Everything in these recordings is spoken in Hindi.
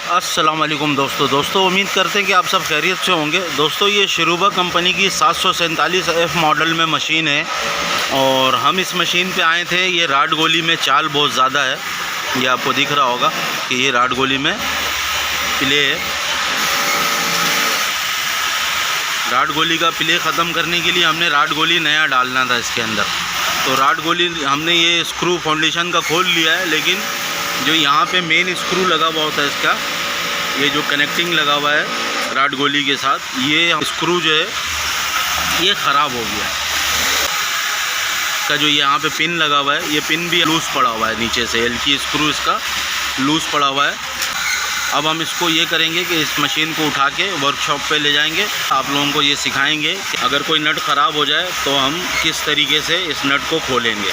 अस्सलाम वालेकुम दोस्तों उम्मीद करते हैं कि आप सब खैरियत से होंगे। दोस्तों ये शिरूबा कंपनी की 747F मॉडल में मशीन है और हम इस मशीन पे आए थे। ये राड गोली में चाल बहुत ज़्यादा है, ये आपको दिख रहा होगा कि ये राड गोली में प्ले है। राड गोली का प्ले ख़त्म करने के लिए हमने राड गोली नया डालना था इसके अंदर। तो राड गोली हमने ये स्क्रू फाउंडेशन का खोल लिया है, लेकिन जो यहाँ पे मेन स्क्रू लगा हुआ होता है इसका, ये जो कनेक्टिंग लगा हुआ है राड गोली के साथ, ये स्क्रू जो है ये ख़राब हो गया है। का जो यहाँ पे पिन लगा हुआ है, ये पिन भी लूज़ पड़ा हुआ है, नीचे से एल की स्क्रू इसका लूज़ पड़ा हुआ है। अब हम इसको ये करेंगे कि इस मशीन को उठा के वर्कशॉप पे ले जाएंगे। आप लोगों को ये सिखाएंगे कि अगर कोई नट ख़राब हो जाए तो हम किस तरीके से इस नट को खोलेंगे।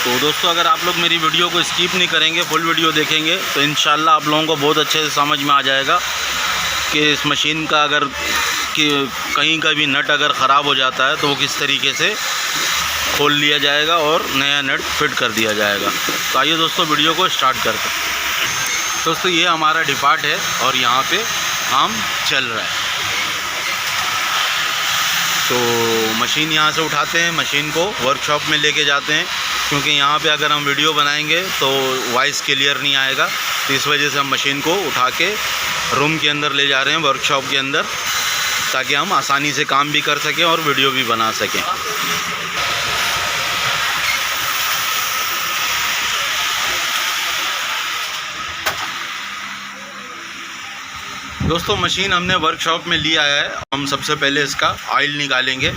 तो दोस्तों अगर आप लोग मेरी वीडियो को स्किप नहीं करेंगे, फुल वीडियो देखेंगे, तो इंशाल्लाह आप लोगों को बहुत अच्छे से समझ में आ जाएगा कि इस मशीन का अगर कि कहीं का भी नट अगर ख़राब हो जाता है तो वो किस तरीके से खोल लिया जाएगा और नया नट फिट कर दिया जाएगा। तो आइए दोस्तों वीडियो को स्टार्ट करते हैं। दोस्तों ये हमारा डिपार्ट है और यहाँ पे काम चल रहा है। तो मशीन यहाँ से उठाते हैं, मशीन को वर्कशॉप में लेके जाते हैं, क्योंकि यहाँ पे अगर हम वीडियो बनाएंगे तो वॉइस क्लियर नहीं आएगा। तो इस वजह से हम मशीन को उठा के रूम के अंदर ले जा रहे हैं, वर्कशॉप के अंदर, ताकि हम आसानी से काम भी कर सकें और वीडियो भी बना सकें। दोस्तों मशीन हमने वर्कशॉप में लिया है। हम सबसे पहले इसका ऑयल निकालेंगे।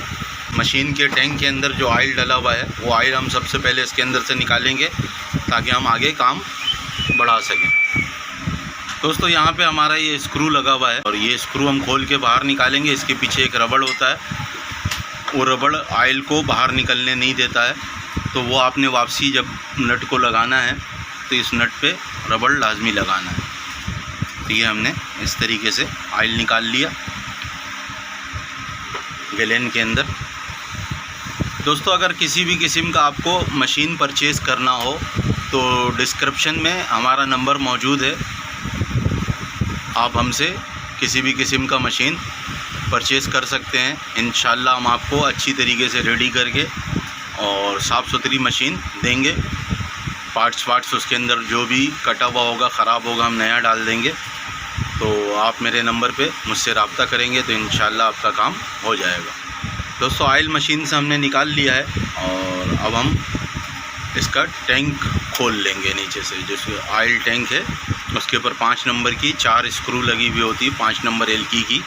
मशीन के टैंक के अंदर जो ऑयल डला हुआ है वो ऑयल हम सबसे पहले इसके अंदर से निकालेंगे, ताकि हम आगे काम बढ़ा सकें। दोस्तों यहाँ पे हमारा ये स्क्रू लगा हुआ है और ये स्क्रू हम खोल के बाहर निकालेंगे। इसके पीछे एक रबड़ होता है, वो रबड़ ऑयल को बाहर निकलने नहीं देता है। तो वो आपने वापसी जब नट को लगाना है तो इस नट पे रबड़ लाजमी लगाना है। तो ये हमने इस तरीके से ऑयल निकाल लिया गैलन के अंदर। दोस्तों अगर किसी भी किस्म का आपको मशीन परचेज़ करना हो तो डिस्क्रिप्शन में हमारा नंबर मौजूद है। आप हमसे किसी भी किस्म का मशीन परचेज़ कर सकते हैं। इंशाल्लाह हम आपको अच्छी तरीके से रेडी करके और साफ़ सुथरी मशीन देंगे। पार्ट्स उसके अंदर जो भी कटा हुआ होगा, ख़राब होगा, हम नया डाल देंगे। तो आप मेरे नंबर पे मुझसे रब्ता करेंगे तो इंशाल्लाह आपका काम हो जाएगा। दोस्तों ऑयल मशीन से हमने निकाल लिया है और अब हम इसका टैंक खोल लेंगे नीचे से। जो ऑयल टैंक है उसके ऊपर 5 नंबर की 4 स्क्रू लगी हुई होती है, 5 नंबर एल की,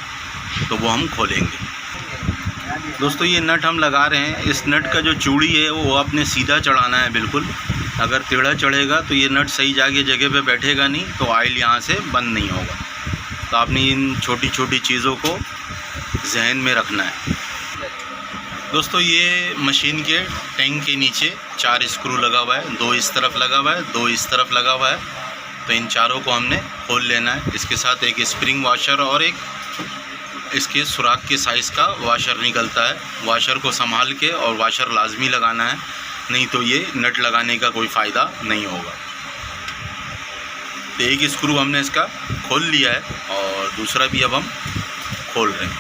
तो वो हम खोलेंगे। दोस्तों ये नट हम लगा रहे हैं। इस नट का जो चूड़ी है वो आपने सीधा चढ़ाना है बिल्कुल। अगर टेढ़ा चढ़ेगा तो ये नट सही जगह पे बैठेगा नहीं, तो ऑयल यहाँ से बंद नहीं होगा। तो आपने इन छोटी छोटी चीज़ों को जहन में रखना है। दोस्तों ये मशीन के टैंक के नीचे 4 स्क्रू लगा हुआ है, 2 इस तरफ लगा हुआ है, 2 इस तरफ लगा हुआ है। तो इन चारों को हमने खोल लेना है। इसके साथ एक स्प्रिंग वाशर और एक इसके सुराख के साइज़ का वाशर निकलता है। वाशर को संभाल के और वाशर लाजमी लगाना है, नहीं तो ये नट लगाने का कोई फ़ायदा नहीं होगा। तो एक स्क्रू हमने इसका खोल लिया है और दूसरा भी अब हम खोल रहे हैं।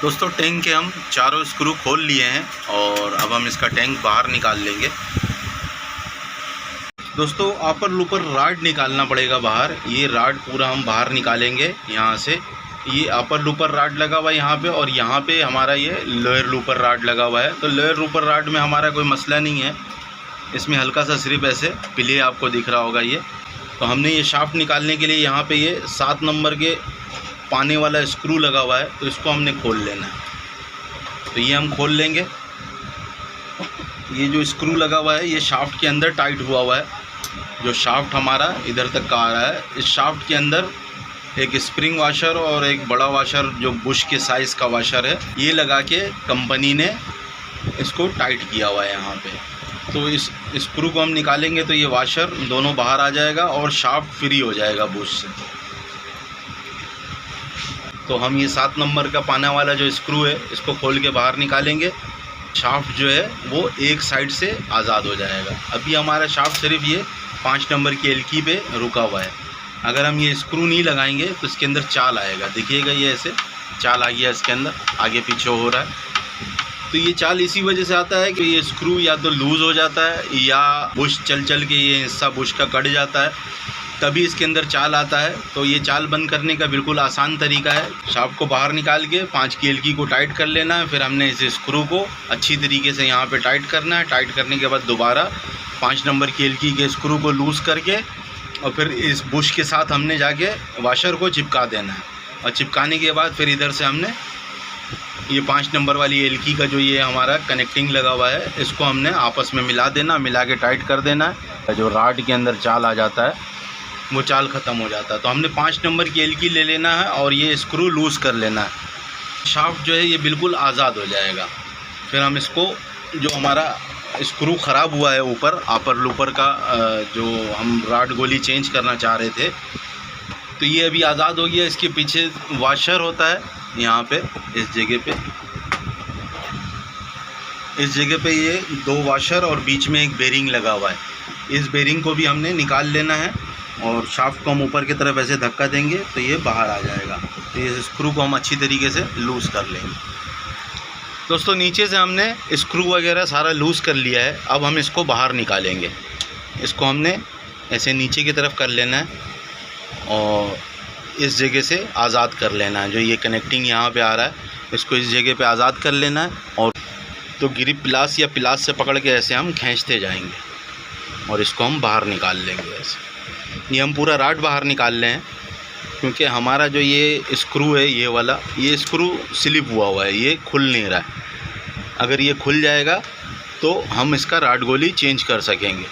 दोस्तों टैंक के हम चारों स्क्रू खोल लिए हैं और अब हम इसका टैंक बाहर निकाल लेंगे। दोस्तों अपर लूपर राड निकालना पड़ेगा बाहर। ये राड पूरा हम बाहर निकालेंगे यहाँ से। ये अपर लूपर राड लगा हुआ है यहाँ पे, और यहाँ पे हमारा ये लोअर लूपर राड लगा हुआ है। तो लोअर लूपर राड में हमारा कोई मसला नहीं है, इसमें हल्का सा सिर्फ ऐसे प्ले आपको दिख रहा होगा ये। तो हमने ये शाफ्ट निकालने के लिए यहाँ पे ये 7 नंबर के पाने वाला स्क्रू लगा हुआ है, तो इसको हमने खोल लेना है। तो ये हम खोल लेंगे। ये जो स्क्रू लगा हुआ है ये शाफ्ट के अंदर टाइट हुआ है। जो शाफ्ट हमारा इधर तक का आ रहा है, इस शाफ्ट के अंदर एक स्प्रिंग वाशर और एक बड़ा वाशर जो बुश के साइज़ का वाशर है, ये लगा के कंपनी ने इसको टाइट किया हुआ है यहाँ पे। तो इस स्क्रू को हम निकालेंगे तो ये वाशर दोनों बाहर आ जाएगा और शाफ्ट फ्री हो जाएगा बुश से। तो हम ये 7 नंबर का पाना वाला जो स्क्रू है इसको खोल के बाहर निकालेंगे शाफ्ट जो है वो एक साइड से आज़ाद हो जाएगा। अभी हमारा शाफ्ट सिर्फ ये 5 नंबर की एलकी पे रुका हुआ है। अगर हम ये स्क्रू नहीं लगाएंगे तो इसके अंदर चाल आएगा, देखिएगा ये ऐसे चाल आ गया इसके अंदर, आगे पीछे हो रहा है। तो ये चाल इसी वजह से आता है कि ये स्क्रू या तो लूज़ हो जाता है या बुश चल के ये हिस्सा बुश का कट जाता है, तभी इसके अंदर चाल आता है। तो ये चाल बंद करने का बिल्कुल आसान तरीका है। शाफ्ट को बाहर निकाल के 5 की एलकी को टाइट कर लेना है, फिर हमने इस स्क्रू को अच्छी तरीके से यहाँ पे टाइट करना है। टाइट करने के बाद दोबारा 5 नंबर की एलकी के स्क्रू को लूज़ करके और फिर इस बुश के साथ हमने जाके वाशर को चिपका देना है। और चिपकाने के बाद फिर इधर से हमने ये 5 नंबर वाली एलकी का जो ये हमारा कनेक्टिंग लगा हुआ है, इसको हमने आपस में मिला देना, मिला के टाइट कर देना है। जो राड के अंदर चाल आ जाता है वो चाल ख़त्म हो जाता है। तो हमने 5 नंबर की एलकी ले लेना है और ये स्क्रू लूज़ कर लेना है। शाफ्ट जो है ये बिल्कुल आज़ाद हो जाएगा। फिर हम इसको, जो हमारा स्क्रू ख़राब हुआ है ऊपर अपर लूपर का, जो हम राड गोली चेंज करना चाह रहे थे, तो ये अभी आज़ाद हो गया। इसके पीछे वाशर होता है यहाँ पे, इस जगह पे ये 2 वाशर और बीच में एक बेरिंग लगा हुआ है। इस बेरिंग को भी हमने निकाल लेना है और शाफ्ट को हम ऊपर की तरफ ऐसे धक्का देंगे तो ये बाहर आ जाएगा। तो ये स्क्रू को हम अच्छी तरीके से लूज़ कर लेंगे। दोस्तों नीचे से हमने स्क्रू वगैरह सारा लूज़ कर लिया है। अब हम इसको बाहर निकालेंगे। इसको हमने ऐसे नीचे की तरफ कर लेना है और इस जगह से आज़ाद कर लेना है। जो ये कनेक्टिंग यहाँ पे आ रहा है, इसको इस जगह पे आज़ाद कर लेना है और तो ग्रिप प्लास या प्लास से पकड़ के ऐसे हम खींचते जाएंगे और इसको हम बाहर निकाल लेंगे। ऐसे ये हम पूरा राड बाहर निकाल लें, क्योंकि हमारा जो ये स्क्रू है ये वाला, ये स्क्रू स्लिप हुआ है, ये खुल नहीं रहा है। अगर ये खुल जाएगा तो हम इसका राड गोली चेंज कर सकेंगे।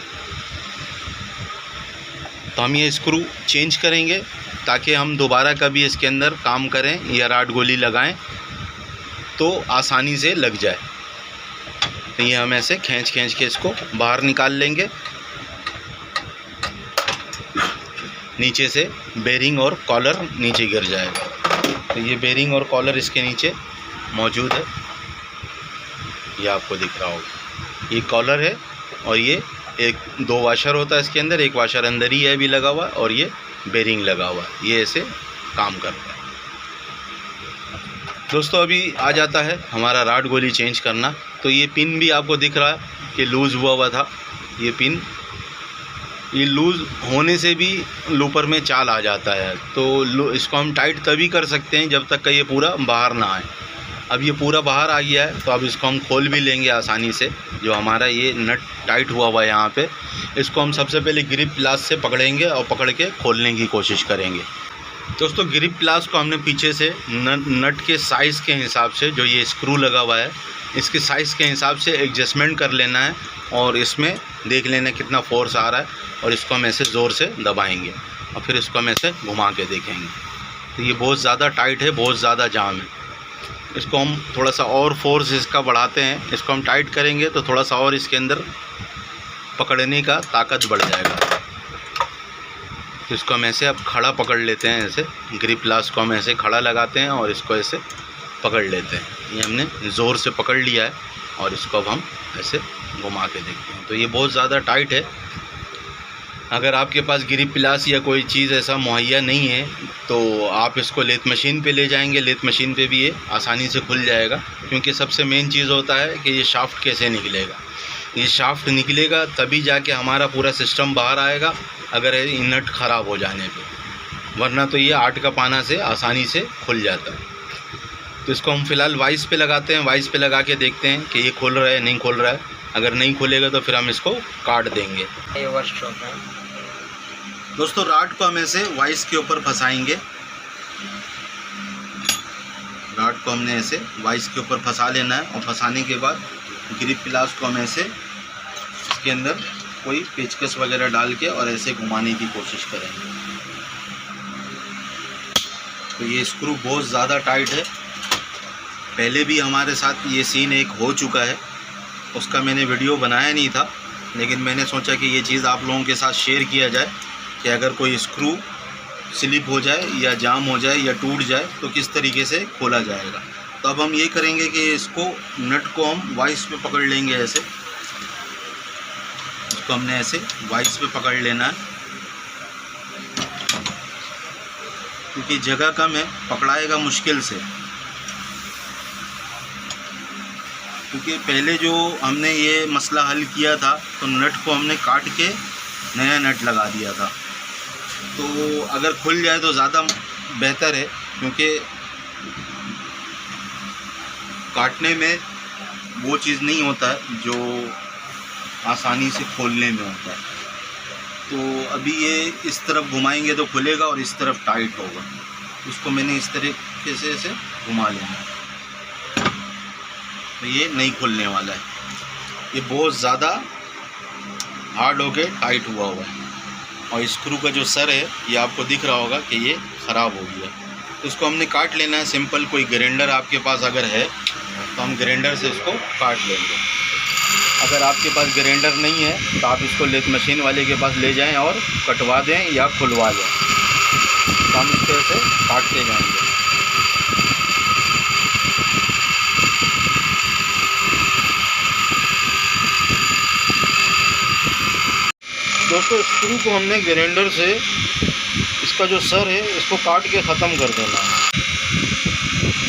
तो हम ये स्क्रू चेंज करेंगे ताकि हम दोबारा कभी इसके अंदर काम करें या राड गोली लगाएं तो आसानी से लग जाए। तो ये हम ऐसे खींच के इसको बाहर निकाल लेंगे। नीचे से बेरिंग और कॉलर नीचे गिर जाएगा। तो ये बेरिंग और कॉलर इसके नीचे मौजूद है, ये आपको दिख रहा होगा। ये कॉलर है और ये 2 वाशर होता है इसके अंदर, एक वाशर अंदर ही है भी लगा हुआ, और ये बेरिंग लगा हुआ है। ये ऐसे काम करता है। दोस्तों अभी आ जाता है हमारा राड गोली चेंज करना। तो ये पिन भी आपको दिख रहा है कि लूज़ हुआ था। ये पिन, ये लूज़ होने से भी लूपर में चाल आ जाता है। तो इसको हम टाइट तभी कर सकते हैं जब तक का ये पूरा बाहर ना आए। अब ये पूरा बाहर आ गया है तो अब इसको हम खोल भी लेंगे आसानी से। जो हमारा ये नट टाइट हुआ है यहाँ पे, इसको हम सबसे पहले ग्रिप प्लास से पकड़ेंगे और पकड़ के खोलने की कोशिश करेंगे। दोस्तों ग्रिप प्लास को हमने पीछे से नट के साइज़ के हिसाब से, जो ये स्क्रू लगा हुआ है इसके साइज़ के हिसाब से एडजस्टमेंट कर लेना है और इसमें देख लेना कितना फोर्स आ रहा है, और इसको हम ऐसे ज़ोर से दबाएंगे और फिर इसको हम ऐसे घुमा के देखेंगे। तो ये बहुत ज़्यादा टाइट है, बहुत ज़्यादा जाम है। इसको हम थोड़ा सा और फोर्स इसका बढ़ाते हैं। इसको हम टाइट करेंगे तो थोड़ा सा और इसके अंदर पकड़ने का ताकत बढ़ जाएगा। तो इसको हम ऐसे अब खड़ा पकड़ लेते हैं। ऐसे ग्रिप प्लास को हम ऐसे खड़ा लगाते हैं और इसको ऐसे पकड़ लेते हैं। ये हमने ज़ोर से पकड़ लिया है और इसको अब हम ऐसे घुमा के देखते हैं। तो ये बहुत ज़्यादा टाइट है। अगर आपके पास ग्रिप प्लास या कोई चीज़ ऐसा मुहैया नहीं है तो आप इसको लेथ मशीन पे ले जाएंगे। लेथ मशीन पे भी ये आसानी से खुल जाएगा, क्योंकि सबसे मेन चीज़ होता है कि ये शाफ्ट कैसे निकलेगा। ये शाफ्ट निकलेगा तभी जाके हमारा पूरा सिस्टम बाहर आएगा, अगर ये नट ख़राब हो जाने पे, वरना तो ये 8 का पाना से आसानी से खुल जाता है। तो इसको हम फ़िलहाल वाइस पे लगाते हैं। वाइस पे लगा के देखते हैं कि ये खुल रहा है नहीं खुल रहा है। अगर नहीं खुलेगा तो फिर हम इसको काट देंगे। ये वर्कशॉप है दोस्तों, राड को हम ऐसे वाइस के ऊपर फंसाएंगे। राड को हमने ऐसे वाइस के ऊपर फंसा लेना है और फंसाने के बाद ग्रिप प्लास को हम ऐसे इसके अंदर कोई पेचकस वगैरह डाल के और ऐसे घुमाने की कोशिश करेंगे। तो ये स्क्रू बहुत ज़्यादा टाइट है। पहले भी हमारे साथ ये सीन एक हो चुका है, उसका मैंने वीडियो बनाया नहीं था, लेकिन मैंने सोचा कि ये चीज़ आप लोगों के साथ शेयर किया जाए कि अगर कोई स्क्रू स्लिप हो जाए या जाम हो जाए या टूट जाए तो किस तरीके से खोला जाएगा। तो अब हम ये करेंगे कि इसको नट को हम वाइस पे पकड़ लेंगे ऐसे। इसको हमने ऐसे वाइस पे पकड़ लेना है, क्योंकि जगह कम है, पकड़ाएगा मुश्किल से। क्योंकि पहले जो हमने ये मसला हल किया था तो नट को हमने काट के नया नट लगा दिया था। तो अगर खुल जाए तो ज़्यादा बेहतर है, क्योंकि काटने में वो चीज़ नहीं होता है जो आसानी से खोलने में होता है। तो अभी ये इस तरफ घुमाएंगे तो खुलेगा और इस तरफ टाइट होगा। उसको मैंने इस तरीके से ऐसे घुमा लेना है, तो ये नहीं खुलने वाला है। ये बहुत ज़्यादा हार्ड होके टाइट हुआ है और स्क्रू का जो सर है ये आपको दिख रहा होगा कि ये ख़राब हो गया। तो इसको हमने काट लेना है सिंपल। कोई ग्राइंडर आपके पास अगर है तो हम ग्राइंडर से इसको काट लेंगे। अगर आपके पास ग्राइंडर नहीं है तो आप इसको लेथ मशीन वाले के पास ले जाएं और कटवा दें या खुलवा दें। तो हम इसको ऐसे काटते जाएंगे। दोस्तों स्क्रू को हमने ग्राइंडर से इसका जो सर है इसको काट के ख़त्म कर देना है।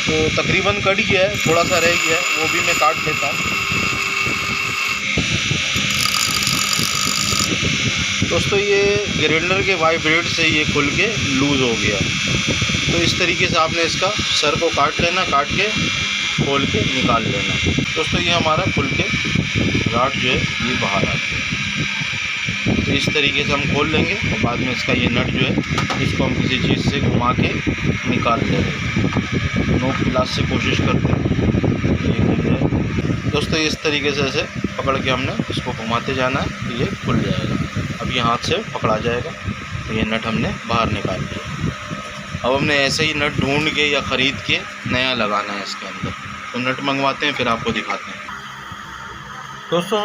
तो तकरीबन कट गया है, थोड़ा सा रह गया है, वो भी मैं काट लेता हूँ। दोस्तों ये ग्राइंडर के वाइब्रेट से ये खुल के लूज़ हो गया। तो इस तरीके से आपने इसका सर को काट लेना, काट के खोल के निकाल लेना। दोस्तों ये हमारा खुल के राड जो है ये बाहर आ गया। तो इस तरीके से हम खोल लेंगे और बाद में इसका ये नट जो है इसको हम किसी चीज़ से घुमा के निकाल लेंगे। नोक क्लास से कोशिश करते हैं ये खुल जाए। दोस्तों इस तरीके से ऐसे पकड़ के हमने इसको घुमाते जाना है तो ये खुल जाएगा। अब ये हाथ से पकड़ा जाएगा तो ये नट हमने बाहर निकाल लिया। अब हमने ऐसे ही नट ढूंढ के या ख़रीद के नया लगाना है इसके अंदर। तो नट मंगवाते हैं फिर आपको दिखाते हैं। दोस्तों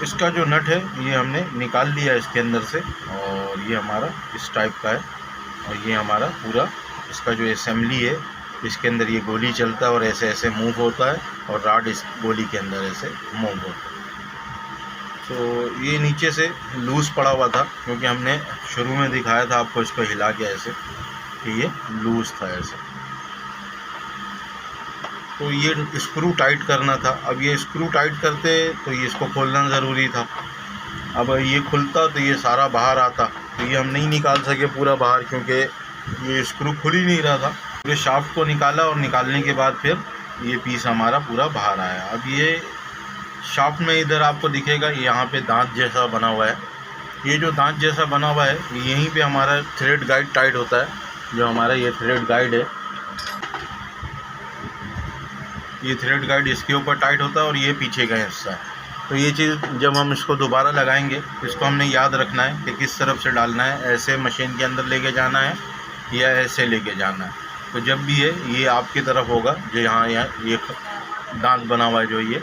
इसका जो नट है ये हमने निकाल लिया इसके अंदर से और ये हमारा इस टाइप का है। और ये हमारा पूरा इसका जो असेंबली है इसके अंदर ये गोली चलता है और ऐसे ऐसे मूव होता है और राड इस गोली के अंदर ऐसे मूव होता है। तो ये नीचे से लूज़ पड़ा हुआ था क्योंकि हमने शुरू में दिखाया था आपको इसको हिला के ऐसे कि ये लूज़ था ऐसे। तो ये स्क्रू टाइट करना था। अब ये स्क्रू टाइट करते तो ये इसको खोलना ज़रूरी था। अब ये खुलता तो ये सारा बाहर आता, तो ये हम नहीं निकाल सके पूरा बाहर क्योंकि ये स्क्रू खुल ही नहीं रहा था। पूरे शाफ्ट को निकाला और निकालने के बाद फिर ये पीस हमारा पूरा बाहर आया। अब ये शाफ्ट में इधर आपको दिखेगा यहाँ पे दांत जैसा बना हुआ है। ये जो दांत जैसा बना हुआ है यहीं पे हमारा थ्रेड गाइड टाइट होता है। जो हमारा ये थ्रेड गाइड है, ये थ्रेड गाइड इसके ऊपर टाइट होता है और ये पीछे का हिस्सा है। तो ये चीज़ जब हम इसको दोबारा लगाएंगे इसको हमने याद रखना है कि किस तरफ से डालना है। ऐसे मशीन के अंदर लेके जाना है या ऐसे लेके जाना है। तो जब भी ये आपकी तरफ होगा जो यहाँ ये दांत बना हुआ है जो ये,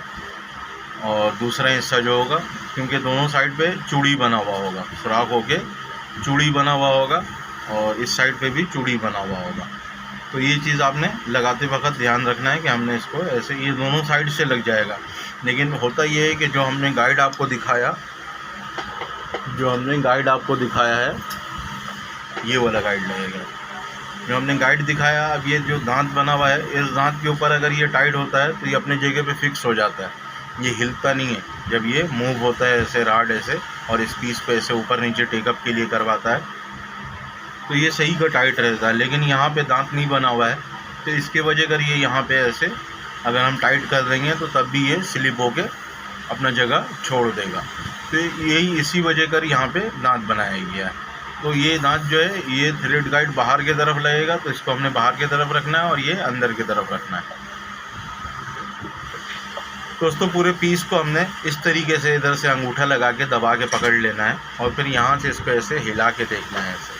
और दूसरा हिस्सा जो होगा क्योंकि दोनों साइड पे चूड़ी बना हुआ होगा, सुराख होके चूड़ी बना हुआ होगा और इस साइड पे भी चूड़ी बना हुआ होगा। तो ये चीज़ आपने लगाते वक्त ध्यान रखना है कि हमने इसको ऐसे ये दोनों साइड से लग जाएगा। लेकिन होता ये है कि जो हमने गाइड आपको दिखाया है ये वाला गाइड लगेगा जो हमने गाइड दिखाया। अब ये जो दांत बना हुआ है इस दांत के ऊपर अगर ये टाइट होता है तो ये अपने जगह पे फिक्स हो जाता है, ये हिलता नहीं है। जब ये मूव होता है ऐसे राड ऐसे और इस पीस को ऐसे ऊपर नीचे टेकअप के लिए करवाता है तो ये सही का टाइट रहता है। लेकिन यहाँ पे दांत नहीं बना हुआ है तो इसके वजह कर ये यहाँ पे ऐसे अगर हम टाइट कर देंगे तो तब भी ये स्लिप होके अपना जगह छोड़ देगा। तो यही इसी वजह कर यहाँ पे दांत बनाया गया है। तो ये दांत जो है ये थ्रेड गाइड बाहर की तरफ लगेगा तो इसको हमने बाहर की तरफ रखना है और ये अंदर की तरफ रखना है। दोस्तों पूरे पीस को हमने इस तरीके से इधर से अंगूठा लगा के दबा के पकड़ लेना है और फिर यहाँ से इसको ऐसे हिला के देखना है ऐसे।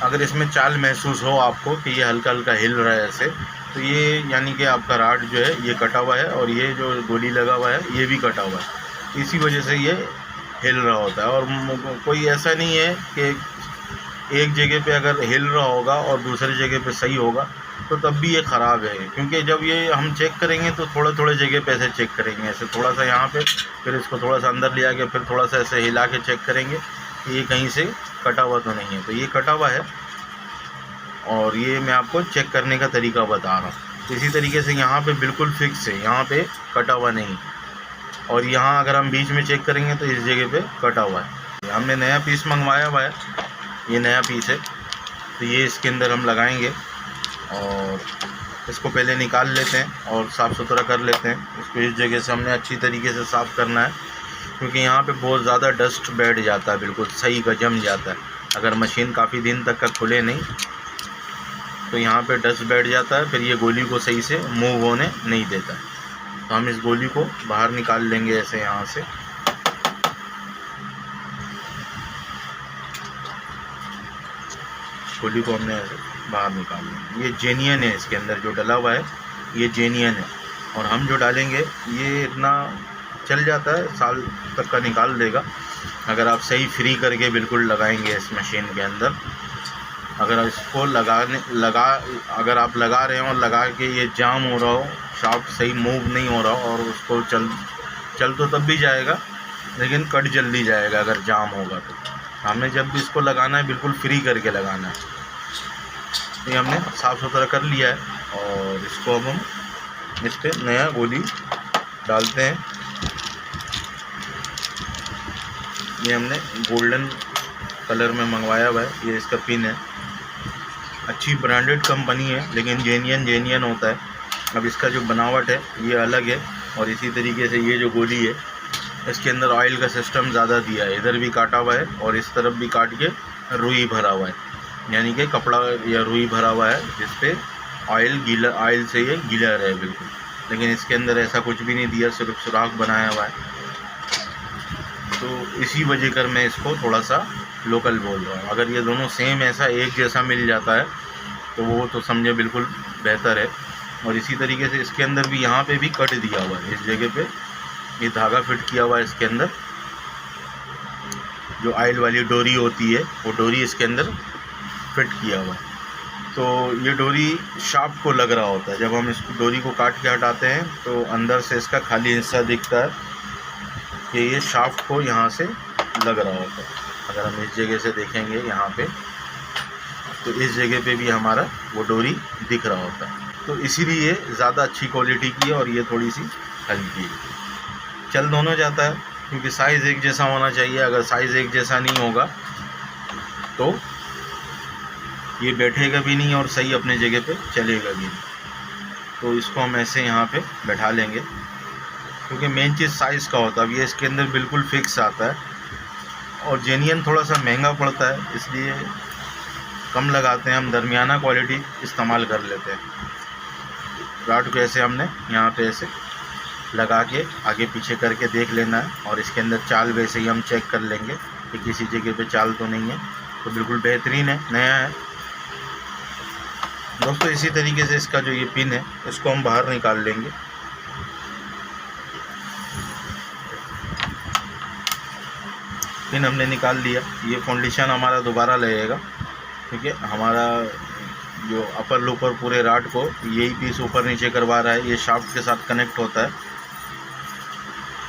अगर इसमें चाल महसूस हो आपको कि ये हल्का हल्का हिल रहा है ऐसे तो ये यानी कि आपका राड जो है ये कटा हुआ है और ये जो गोली लगा हुआ है ये भी कटा हुआ है, इसी वजह से ये हिल रहा होता है। और कोई ऐसा नहीं है कि एक जगह पे अगर हिल रहा होगा और दूसरी जगह पे सही होगा, तो तब भी ये ख़राब है, क्योंकि जब ये हम चेक करेंगे तो थोड़ा थोड़े जगह पे ऐसे चेक करेंगे, ऐसे थोड़ा सा यहाँ पे, फिर इसको थोड़ा सा अंदर ले आके फिर थोड़ा सा ऐसे हिला के चेक करेंगे कि ये कहीं से कटा हुआ तो नहीं है। तो ये कटा हुआ है और ये मैं आपको चेक करने का तरीका बता रहा हूँ। इसी तरीके से यहाँ पे बिल्कुल फिक्स है, यहाँ पे कटा हुआ नहीं, और यहाँ अगर हम बीच में चेक करेंगे तो इस जगह पे कटा हुआ है। हमने नया पीस मंगवाया हुआ है, ये नया पीस है, तो ये इसके अंदर हम लगाएंगे और इसको पहले निकाल लेते हैं और साफ़ सुथरा कर लेते हैं। इसको इस जगह से हमने अच्छी तरीके से साफ़ करना है, क्योंकि यहाँ पे बहुत ज़्यादा डस्ट बैठ जाता है, बिल्कुल सही का जम जाता है। अगर मशीन काफ़ी दिन तक का खुले नहीं तो यहाँ पे डस्ट बैठ जाता है, फिर ये गोली को सही से मूव होने नहीं देता। तो हम इस गोली को बाहर निकाल लेंगे ऐसे यहाँ से। गोली को हमने ऐसे बाहर निकाल लेंगे। ये जेनियन है, इसके अंदर जो डला हुआ है ये जेनियन है, और हम जो डालेंगे ये इतना चल जाता है, साल तक का निकाल देगा अगर आप सही फ्री करके बिल्कुल लगाएंगे इस मशीन के अंदर। अगर इसको अगर आप लगा रहे हो और लगा के ये जाम हो रहा हो, शाफ्ट सही मूव नहीं हो रहा हो, और उसको चल तो तब भी जाएगा लेकिन कट जल्दी जाएगा अगर जाम होगा। तो हमें जब भी इसको लगाना है बिल्कुल फ्री करके लगाना है। ये हमने साफ़ सुथरा कर लिया है और इसको अब हम इस पर नया गोली डालते हैं। ये हमने गोल्डन कलर में मंगवाया हुआ है, ये इसका पिन है। अच्छी ब्रांडेड कंपनी है लेकिन जेनियन होता है। अब इसका जो बनावट है ये अलग है, और इसी तरीके से ये जो गोली है इसके अंदर ऑयल का सिस्टम ज़्यादा दिया है। इधर भी काटा हुआ है और इस तरफ भी काट के रुई भरा हुआ है, यानी कि कपड़ा या रुई भरा हुआ है जिस पे ऑयल से ये गीला रहे बिल्कुल। लेकिन इसके अंदर ऐसा कुछ भी नहीं दिया, सिर्फ सुराख बनाया हुआ है। तो इसी वजह कर मैं इसको थोड़ा सा लोकल बोल रहा हूँ। अगर ये दोनों सेम ऐसा एक जैसा मिल जाता है तो वो तो समझे बिल्कुल बेहतर है। और इसी तरीके से इसके अंदर भी यहाँ पे भी कट दिया हुआ है, इस जगह पे ये धागा फिट किया हुआ है। इसके अंदर जो ऑयल वाली डोरी होती है वो डोरी इसके अंदर फिट किया हुआ है। तो ये डोरी शाफ्ट को लग रहा होता है। जब हम इस डोरी को काट के हटाते हैं तो अंदर से इसका खाली हिस्सा दिखता है कि ये शाफ्ट को यहाँ से लग रहा होता है। अगर हम इस जगह से देखेंगे यहाँ पे तो इस जगह पे भी हमारा वो डोरी दिख रहा होता है। तो इसीलिए ज़्यादा अच्छी क्वालिटी की है और ये थोड़ी सी हल्की है। चल दोनों जाता है क्योंकि साइज़ एक जैसा होना चाहिए। अगर साइज़ एक जैसा नहीं होगा तो ये बैठेगा भी नहीं और सही अपने जगह पे चलेगा भी नहीं। तो इसको हम ऐसे यहाँ पे बैठा लेंगे, क्योंकि मेन चीज़ साइज़ का होता है। अब ये इसके अंदर बिल्कुल फिक्स आता है और जेनियन थोड़ा सा महंगा पड़ता है, इसलिए कम लगाते हैं हम, दरमियाना क्वालिटी इस्तेमाल कर लेते हैं। राड को ऐसे हमने यहाँ पे ऐसे लगा के आगे पीछे करके देख लेना है, और इसके अंदर चाल वैसे ही हम चेक कर लेंगे कि किसी जगह पे चाल तो नहीं है। तो बिल्कुल बेहतरीन है, नया है दोस्तों। इसी तरीके से इसका जो ये पिन है इसको हम बाहर निकाल लेंगे। पिन हमने निकाल लिया। ये फाउंडेशन हमारा दोबारा लगेगा, क्योंकि हमारा जो अपर लोपर पूरे राड को यही पीस ऊपर नीचे करवा रहा है, ये शाफ्ट के साथ कनेक्ट होता है।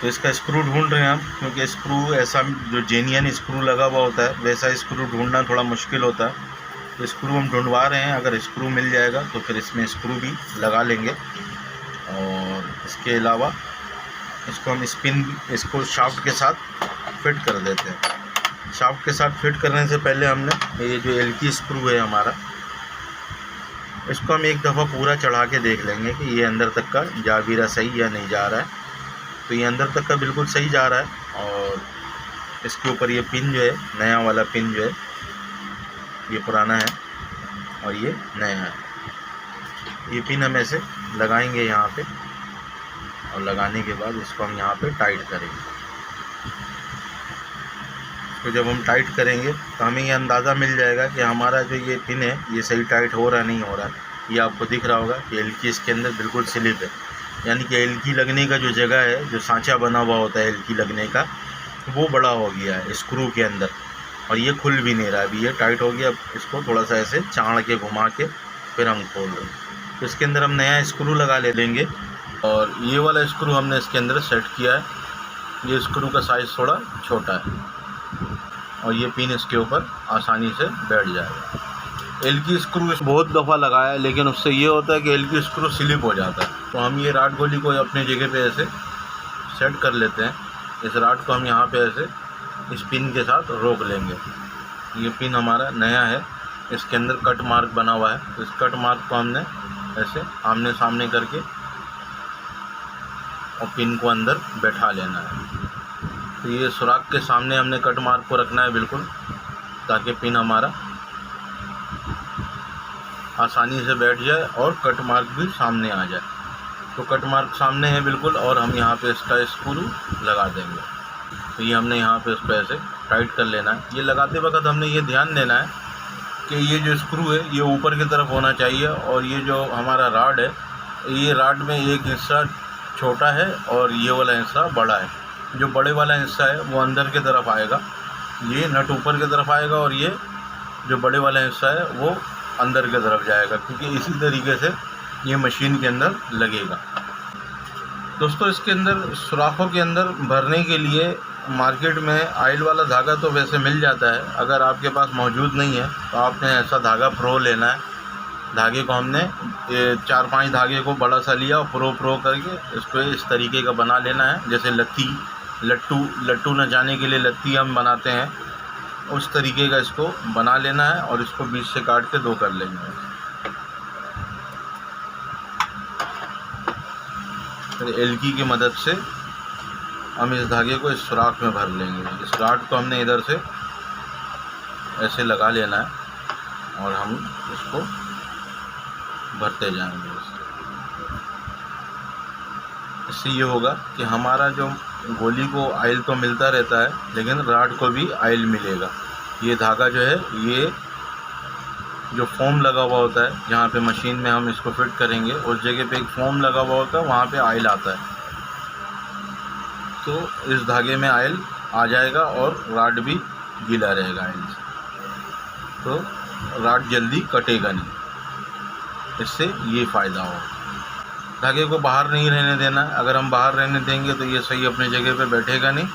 तो इसका स्क्रू ढूंढ रहे हैं हम, क्योंकि स्क्रू ऐसा जो जेनियन स्क्रू लगा हुआ होता है वैसा स्क्रू ढूंढना थोड़ा मुश्किल होता है। तो स्क्रू हम ढूंढवा रहे हैं। अगर स्क्रू मिल जाएगा तो फिर इसमें स्क्रू भी लगा लेंगे। और इसके अलावा इसको हम इसको शाफ्ट के साथ फिट कर देते हैं। शाफ्ट के साथ फिट करने से पहले हमने ये जो एल की स्क्रू है हमारा, इसको हम एक दफ़ा पूरा चढ़ा के देख लेंगे कि ये अंदर तक का जा भी रहा सही या नहीं जा रहा है। तो ये अंदर तक का बिल्कुल सही जा रहा है। और इसके ऊपर ये पिन जो है, नया वाला पिन जो है, ये पुराना है और ये नया है। ये पिन हम ऐसे लगाएंगे यहाँ पे, और लगाने के बाद इसको हम यहाँ पे टाइट करेंगे। तो जब हम टाइट करेंगे तो हमें ये अंदाज़ा मिल जाएगा कि हमारा जो ये पिन है ये सही टाइट हो रहा नहीं हो रहा है। ये आपको दिख रहा होगा कि एलकी इसके अंदर बिल्कुल स्लिप है, यानी कि एलकी लगने का जो जगह है, जो सांचा बना हुआ होता है एलकी लगने का, वो बड़ा हो गया है स्क्रू के अंदर, और ये खुल भी नहीं रहा। अभी ये टाइट हो गया। अब इसको थोड़ा सा ऐसे चाड़ के घुमा के फिर हम खोल देंगे। तो इसके अंदर हम नया स्क्रू लगा ले लेंगे और ये वाला स्क्रू हमने इसके अंदर सेट किया है। ये स्क्रू का साइज़ थोड़ा छोटा है और ये पिन इसके ऊपर आसानी से बैठ जाएगा। एल की स्क्रू बहुत दफ़ा लगाया है, लेकिन उससे ये होता है कि एल की स्क्रू स्लिप हो जाता है। तो हम ये राड गोली को अपनी जगह पे ऐसे सेट कर लेते हैं। इस राड को हम यहाँ पे ऐसे इस पिन के साथ रोक लेंगे। ये पिन हमारा नया है, इसके अंदर कट मार्क बना हुआ है। इस कट मार्क को हमने ऐसे आमने सामने करके और पिन को अंदर बैठा लेना है। तो ये सुराख के सामने हमने कट मार्क को रखना है बिल्कुल, ताकि पिन हमारा आसानी से बैठ जाए और कट मार्क भी सामने आ जाए। तो कट मार्क सामने है बिल्कुल, और हम यहाँ पे इसका स्क्रू लगा देंगे। तो ये हमने यहाँ पे इसको ऐसे टाइट कर लेना है। ये लगाते वक्त हमने ये ध्यान देना है कि ये जो स्क्रू है ये ऊपर की तरफ होना चाहिए, और ये जो हमारा राड है, ये राड में एक हिस्सा छोटा है और ये वाला हिस्सा बड़ा है। जो बड़े वाला हिस्सा है वो अंदर की तरफ आएगा, ये नट ऊपर की तरफ आएगा, और ये जो बड़े वाला हिस्सा है वो अंदर की तरफ जाएगा, क्योंकि इसी तरीके से ये मशीन के अंदर लगेगा। दोस्तों, इसके अंदर सुराखों के अंदर भरने के लिए मार्केट में ऑयल वाला धागा तो वैसे मिल जाता है। अगर आपके पास मौजूद नहीं है तो आपने ऐसा धागा प्रो लेना है। धागे को हमने 4-5 धागे को बड़ा सा लिया और प्रो करके इसको इस तरीके का बना लेना है। जैसे लट्टू न जाने के लिए लत्ती हम बनाते हैं, उस तरीके का इसको बना लेना है और इसको बीच से काट के 2 कर लेंगे। फिर एलकी की मदद से हम इस धागे को इस सुराख में भर लेंगे। इस राड को हमने इधर से ऐसे लगा लेना है और हम इसको भरते जाएंगे। इससे ये होगा कि हमारा जो गोली को ऑयल तो मिलता रहता है, लेकिन राड को भी ऑयल मिलेगा। ये धागा जो है, ये जो फोम लगा हुआ होता है, जहाँ पे मशीन में हम इसको फिट करेंगे, उस जगह पे एक फोम लगा हुआ होता है, वहाँ पे ऑयल आता है। तो इस धागे में ऑयल आ जाएगा और राड भी गीला रहेगा ऑयल से, तो राड जल्दी कटेगा नहीं। इससे ये फ़ायदा होगा। धागे को बाहर नहीं रहने देना। अगर हम बाहर रहने देंगे तो ये सही अपनी जगह पे बैठेगा नहीं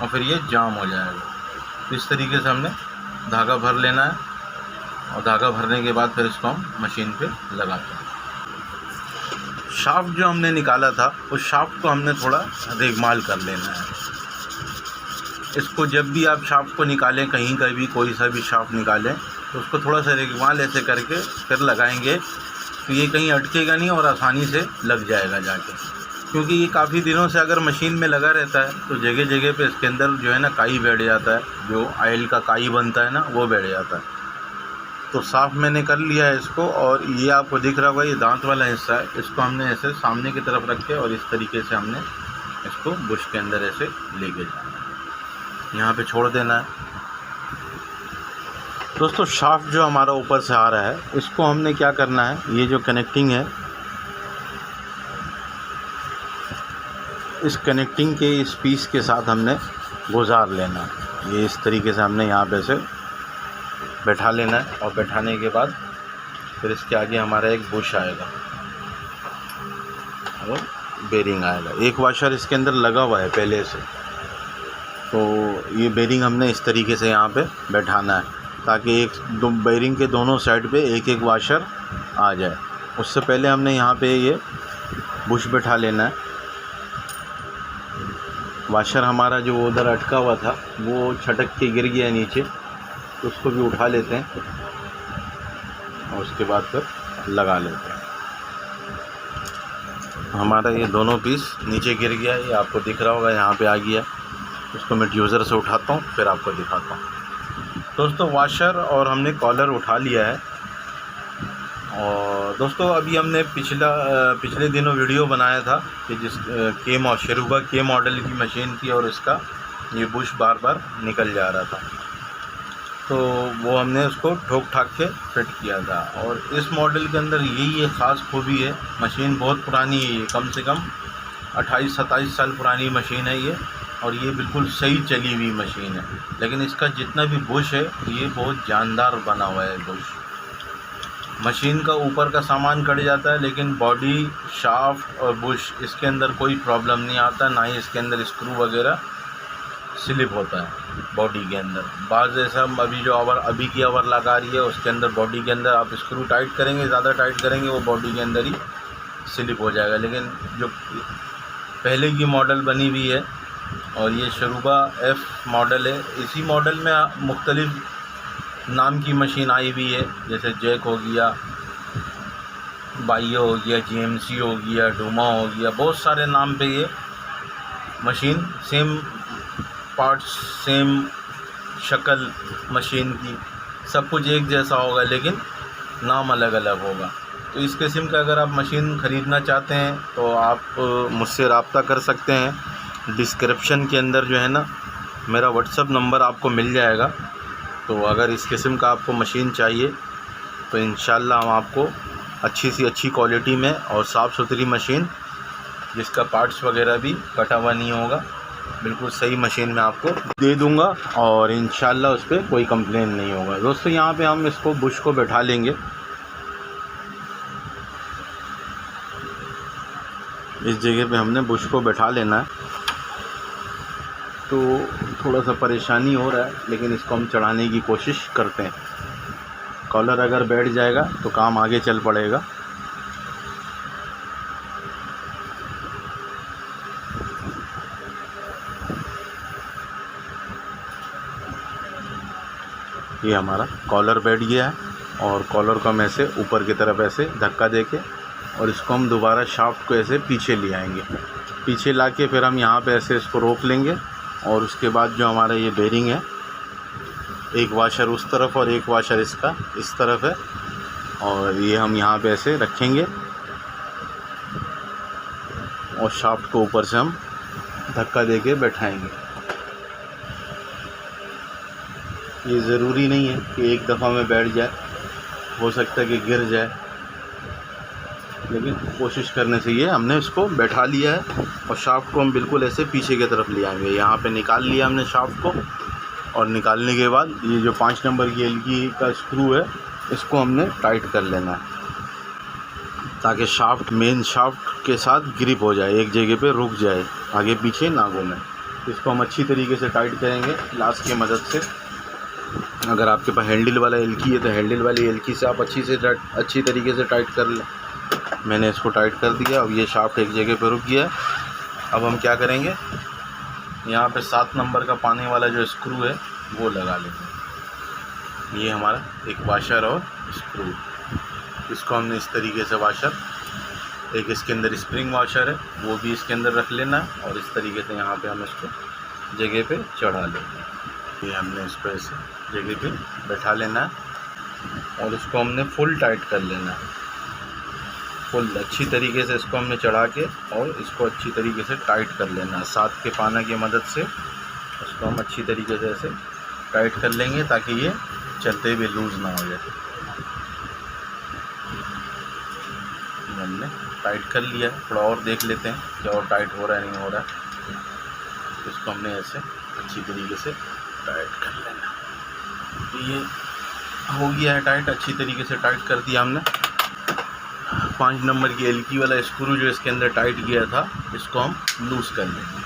और फिर ये जाम हो जाएगा। इस तरीके से हमने धागा भर लेना है और धागा भरने के बाद फिर इसको हम मशीन पे लगाते हैं। शाफ्ट जो हमने निकाला था, उस शाफ्ट को हमने थोड़ा देखभाल कर लेना है। इसको जब भी आप शाफ्ट को निकालें, कहीं का भी कोई सा भी शाफ्ट निकालें, तो उसको थोड़ा सा देखभाल ऐसे करके फिर लगाएंगे, तो ये कहीं अटकेगा नहीं और आसानी से लग जाएगा जाके। क्योंकि ये काफ़ी दिनों से अगर मशीन में लगा रहता है तो जगह जगह पे इसके अंदर जो है ना काई बैठ जाता है, जो ऑयल का काई बनता है ना, वो बैठ जाता है। तो साफ़ मैंने कर लिया है इसको, और ये आपको दिख रहा होगा, ये दांत वाला हिस्सा है, इसको हमने ऐसे सामने की तरफ रखे और इस तरीके से हमने इसको बुश के अंदर ऐसे लेके जाना है, यहाँ पे छोड़ देना है। दोस्तों, शाफ्ट जो हमारा ऊपर से आ रहा है, इसको हमने क्या करना है, ये जो कनेक्टिंग है, इस कनेक्टिंग के इस पीस के साथ हमने गुजार लेना है। ये इस तरीके से हमने यहाँ पे से बैठा लेना है, और बैठाने के बाद फिर इसके आगे हमारा एक बुश आएगा और बेरिंग आएगा। एक वाशर इसके अंदर लगा हुआ है पहले से, तो ये बेरिंग हमने इस तरीके से यहाँ पे बैठाना है, ताकि एक दो बेरिंग के दोनों साइड पे एक एक वाशर आ जाए। उससे पहले हमने यहाँ पे ये बुश बैठा लेना है। वाशर हमारा जो उधर अटका हुआ था वो छटक के गिर गया नीचे, तो उसको भी उठा लेते हैं और उसके बाद फिर लगा लेते हैं। हमारा ये दोनों पीस नीचे गिर गया, ये आपको दिख रहा होगा, यहाँ पे आ गया। उसको मैं ड्यूज़र से उठाता हूँ, फिर आपको दिखाता हूँ। दोस्तों, वाशर और हमने कॉलर उठा लिया है। और दोस्तों, अभी हमने पिछले दिनों वीडियो बनाया था कि जिस शेरूबा के मॉडल की मशीन थी और इसका ये बुश बार बार निकल जा रहा था, तो वो हमने उसको ठोक ठाक के फिट किया था। और इस मॉडल के अंदर यही एक ख़ास खूबी है, मशीन बहुत पुरानी है, ये कम से कम 28-27 साल पुरानी मशीन है ये, और ये बिल्कुल सही चली हुई मशीन है। लेकिन इसका जितना भी बुश है, ये बहुत जानदार बना हुआ है बुश। मशीन का ऊपर का सामान कट जाता है, लेकिन बॉडी, शाफ्ट और बुश इसके अंदर कोई प्रॉब्लम नहीं आता, ना ही इसके अंदर स्क्रू वगैरह स्लिप होता है बॉडी के अंदर। बाज़ ऐसा अभी जो अभी की ओवरलॉक आ रही है उसके अंदर बॉडी के अंदर आप स्क्रू टाइट करेंगे, ज़्यादा टाइट करेंगे, वो बॉडी के अंदर ही स्लिप हो जाएगा। लेकिन जो पहले की मॉडल बनी हुई है और ये शरूबा F मॉडल है, इसी मॉडल में मुख्तलिफ नाम की मशीन आई हुई है, जैसे जैक हो गया, बाइयो हो गया, GMC हो गया, डूमा हो गया, बहुत सारे नाम पे ये मशीन, सेम पार्ट्स, सेम शक्ल मशीन की, सब कुछ एक जैसा होगा लेकिन नाम अलग अलग होगा। तो इस किस्म का अगर आप मशीन ख़रीदना चाहते हैं तो आप मुझसे रब्ता कर सकते हैं। डिस्क्रिप्शन के अंदर जो है ना मेरा व्हाट्सअप नंबर आपको मिल जाएगा। तो अगर इस किस्म का आपको मशीन चाहिए तो इंशाल्लाह हम आपको अच्छी सी अच्छी क्वालिटी में और साफ़ सुथरी मशीन, जिसका पार्ट्स वगैरह भी कटा हुआ नहीं होगा, बिल्कुल सही मशीन में आपको दे दूंगा और इंशाल्लाह उस पर कोई कंप्लेन नहीं होगा। दोस्तों यहाँ पे हम इसको बुश को बैठा लेंगे। इस जगह पे हमने बुश को बैठा लेना है। तो थोड़ा सा परेशानी हो रहा है, लेकिन इसको हम चढ़ाने की कोशिश करते हैं। कॉलर अगर बैठ जाएगा तो काम आगे चल पड़ेगा। ये हमारा कॉलर बैठ गया है और कॉलर को हम ऐसे ऊपर की तरफ ऐसे धक्का देके और इसको हम दोबारा शाफ्ट को ऐसे पीछे ले आएंगे। पीछे लाके फिर हम यहाँ पे ऐसे इसको रोक लेंगे और उसके बाद जो हमारा ये बेरिंग है, एक वाशर उस तरफ और एक वाशर इसका इस तरफ है, और ये हम यहाँ पे ऐसे रखेंगे और शाफ्ट को ऊपर से हम धक्का देके बैठाएंगे। ये ज़रूरी नहीं है कि एक दफ़ा में बैठ जाए, हो सकता है कि गिर जाए, लेकिन कोशिश करने से ये हमने इसको बैठा लिया है। और शाफ्ट को हम बिल्कुल ऐसे पीछे की तरफ ले आएंगे। यहाँ पे निकाल लिया हमने शाफ्ट को, और निकालने के बाद ये जो 5 नंबर की एलगी का स्क्रू है इसको हमने टाइट कर लेना है, ताकि शाफ्ट मेन शाफ्ट के साथ ग्रिप हो जाए, एक जगह पे रुक जाए, आगे पीछे ना घूमे। इसको हम अच्छी तरीके से टाइट करेंगे लाश की मदद से। अगर आपके पास हैंडल वाला एलकी है तो हैंडल वाली एलकी से आप अच्छी तरीके से टाइट कर लें। मैंने इसको टाइट कर दिया। अब ये शाफ्ट एक जगह पे रुक गया। अब हम क्या करेंगे, यहाँ पे 7 नंबर का पानी वाला जो स्क्रू है वो लगा लेंगे। ये हमारा एक वाशर और स्क्रू, इसको हमने इस तरीके से वाशर, एक इसके अंदर स्प्रिंग वाशर है वो भी इसके अंदर रख लेना है, और इस तरीके से यहाँ पे हम इसको जगह पे चढ़ा लेंगे। ये हमने इसको ऐसे जगह पे बैठा लेना है और इसको हमने फुल टाइट कर लेना है। फुल अच्छी तरीके से इसको हमने चढ़ा के और इसको अच्छी तरीके से टाइट कर लेना है। 7 के पाना की मदद से इसको हम अच्छी तरीके से ऐसे टाइट कर लेंगे ताकि ये चलते हुए लूज़ ना हो जाए। हमने टाइट कर लिया, थोड़ा और देख लेते हैं कि और टाइट हो रहा है नहीं हो रहा है। इसको हमने ऐसे अच्छी तरीके से टाइट कर लेना। ये हो गया है टाइट, अच्छी तरीके से टाइट कर दिया हमने। 5 नंबर की एलकी वाला स्क्रू जो इसके अंदर टाइट किया था इसको हम लूज़ कर लेंगे।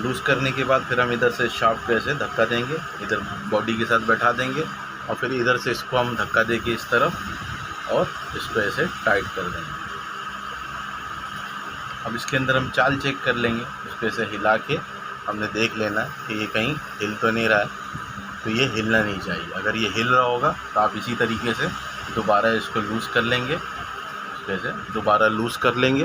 लूज़ करने के बाद फिर हम इधर से शाफ्ट को ऐसे धक्का देंगे, इधर बॉडी के साथ बैठा देंगे और फिर इधर से इसको हम धक्का देके इस तरफ और इसको ऐसे टाइट कर देंगे। अब इसके अंदर हम चाल चेक कर लेंगे, इसको ऐसे हिला के हमने देख लेना है कि ये कहीं हिल तो नहीं रहा है। तो ये हिलना नहीं चाहिए। अगर ये हिल रहा होगा तो आप इसी तरीके से दोबारा इसको लूज़ कर लेंगे, इसको ऐसे दोबारा लूज़ कर लेंगे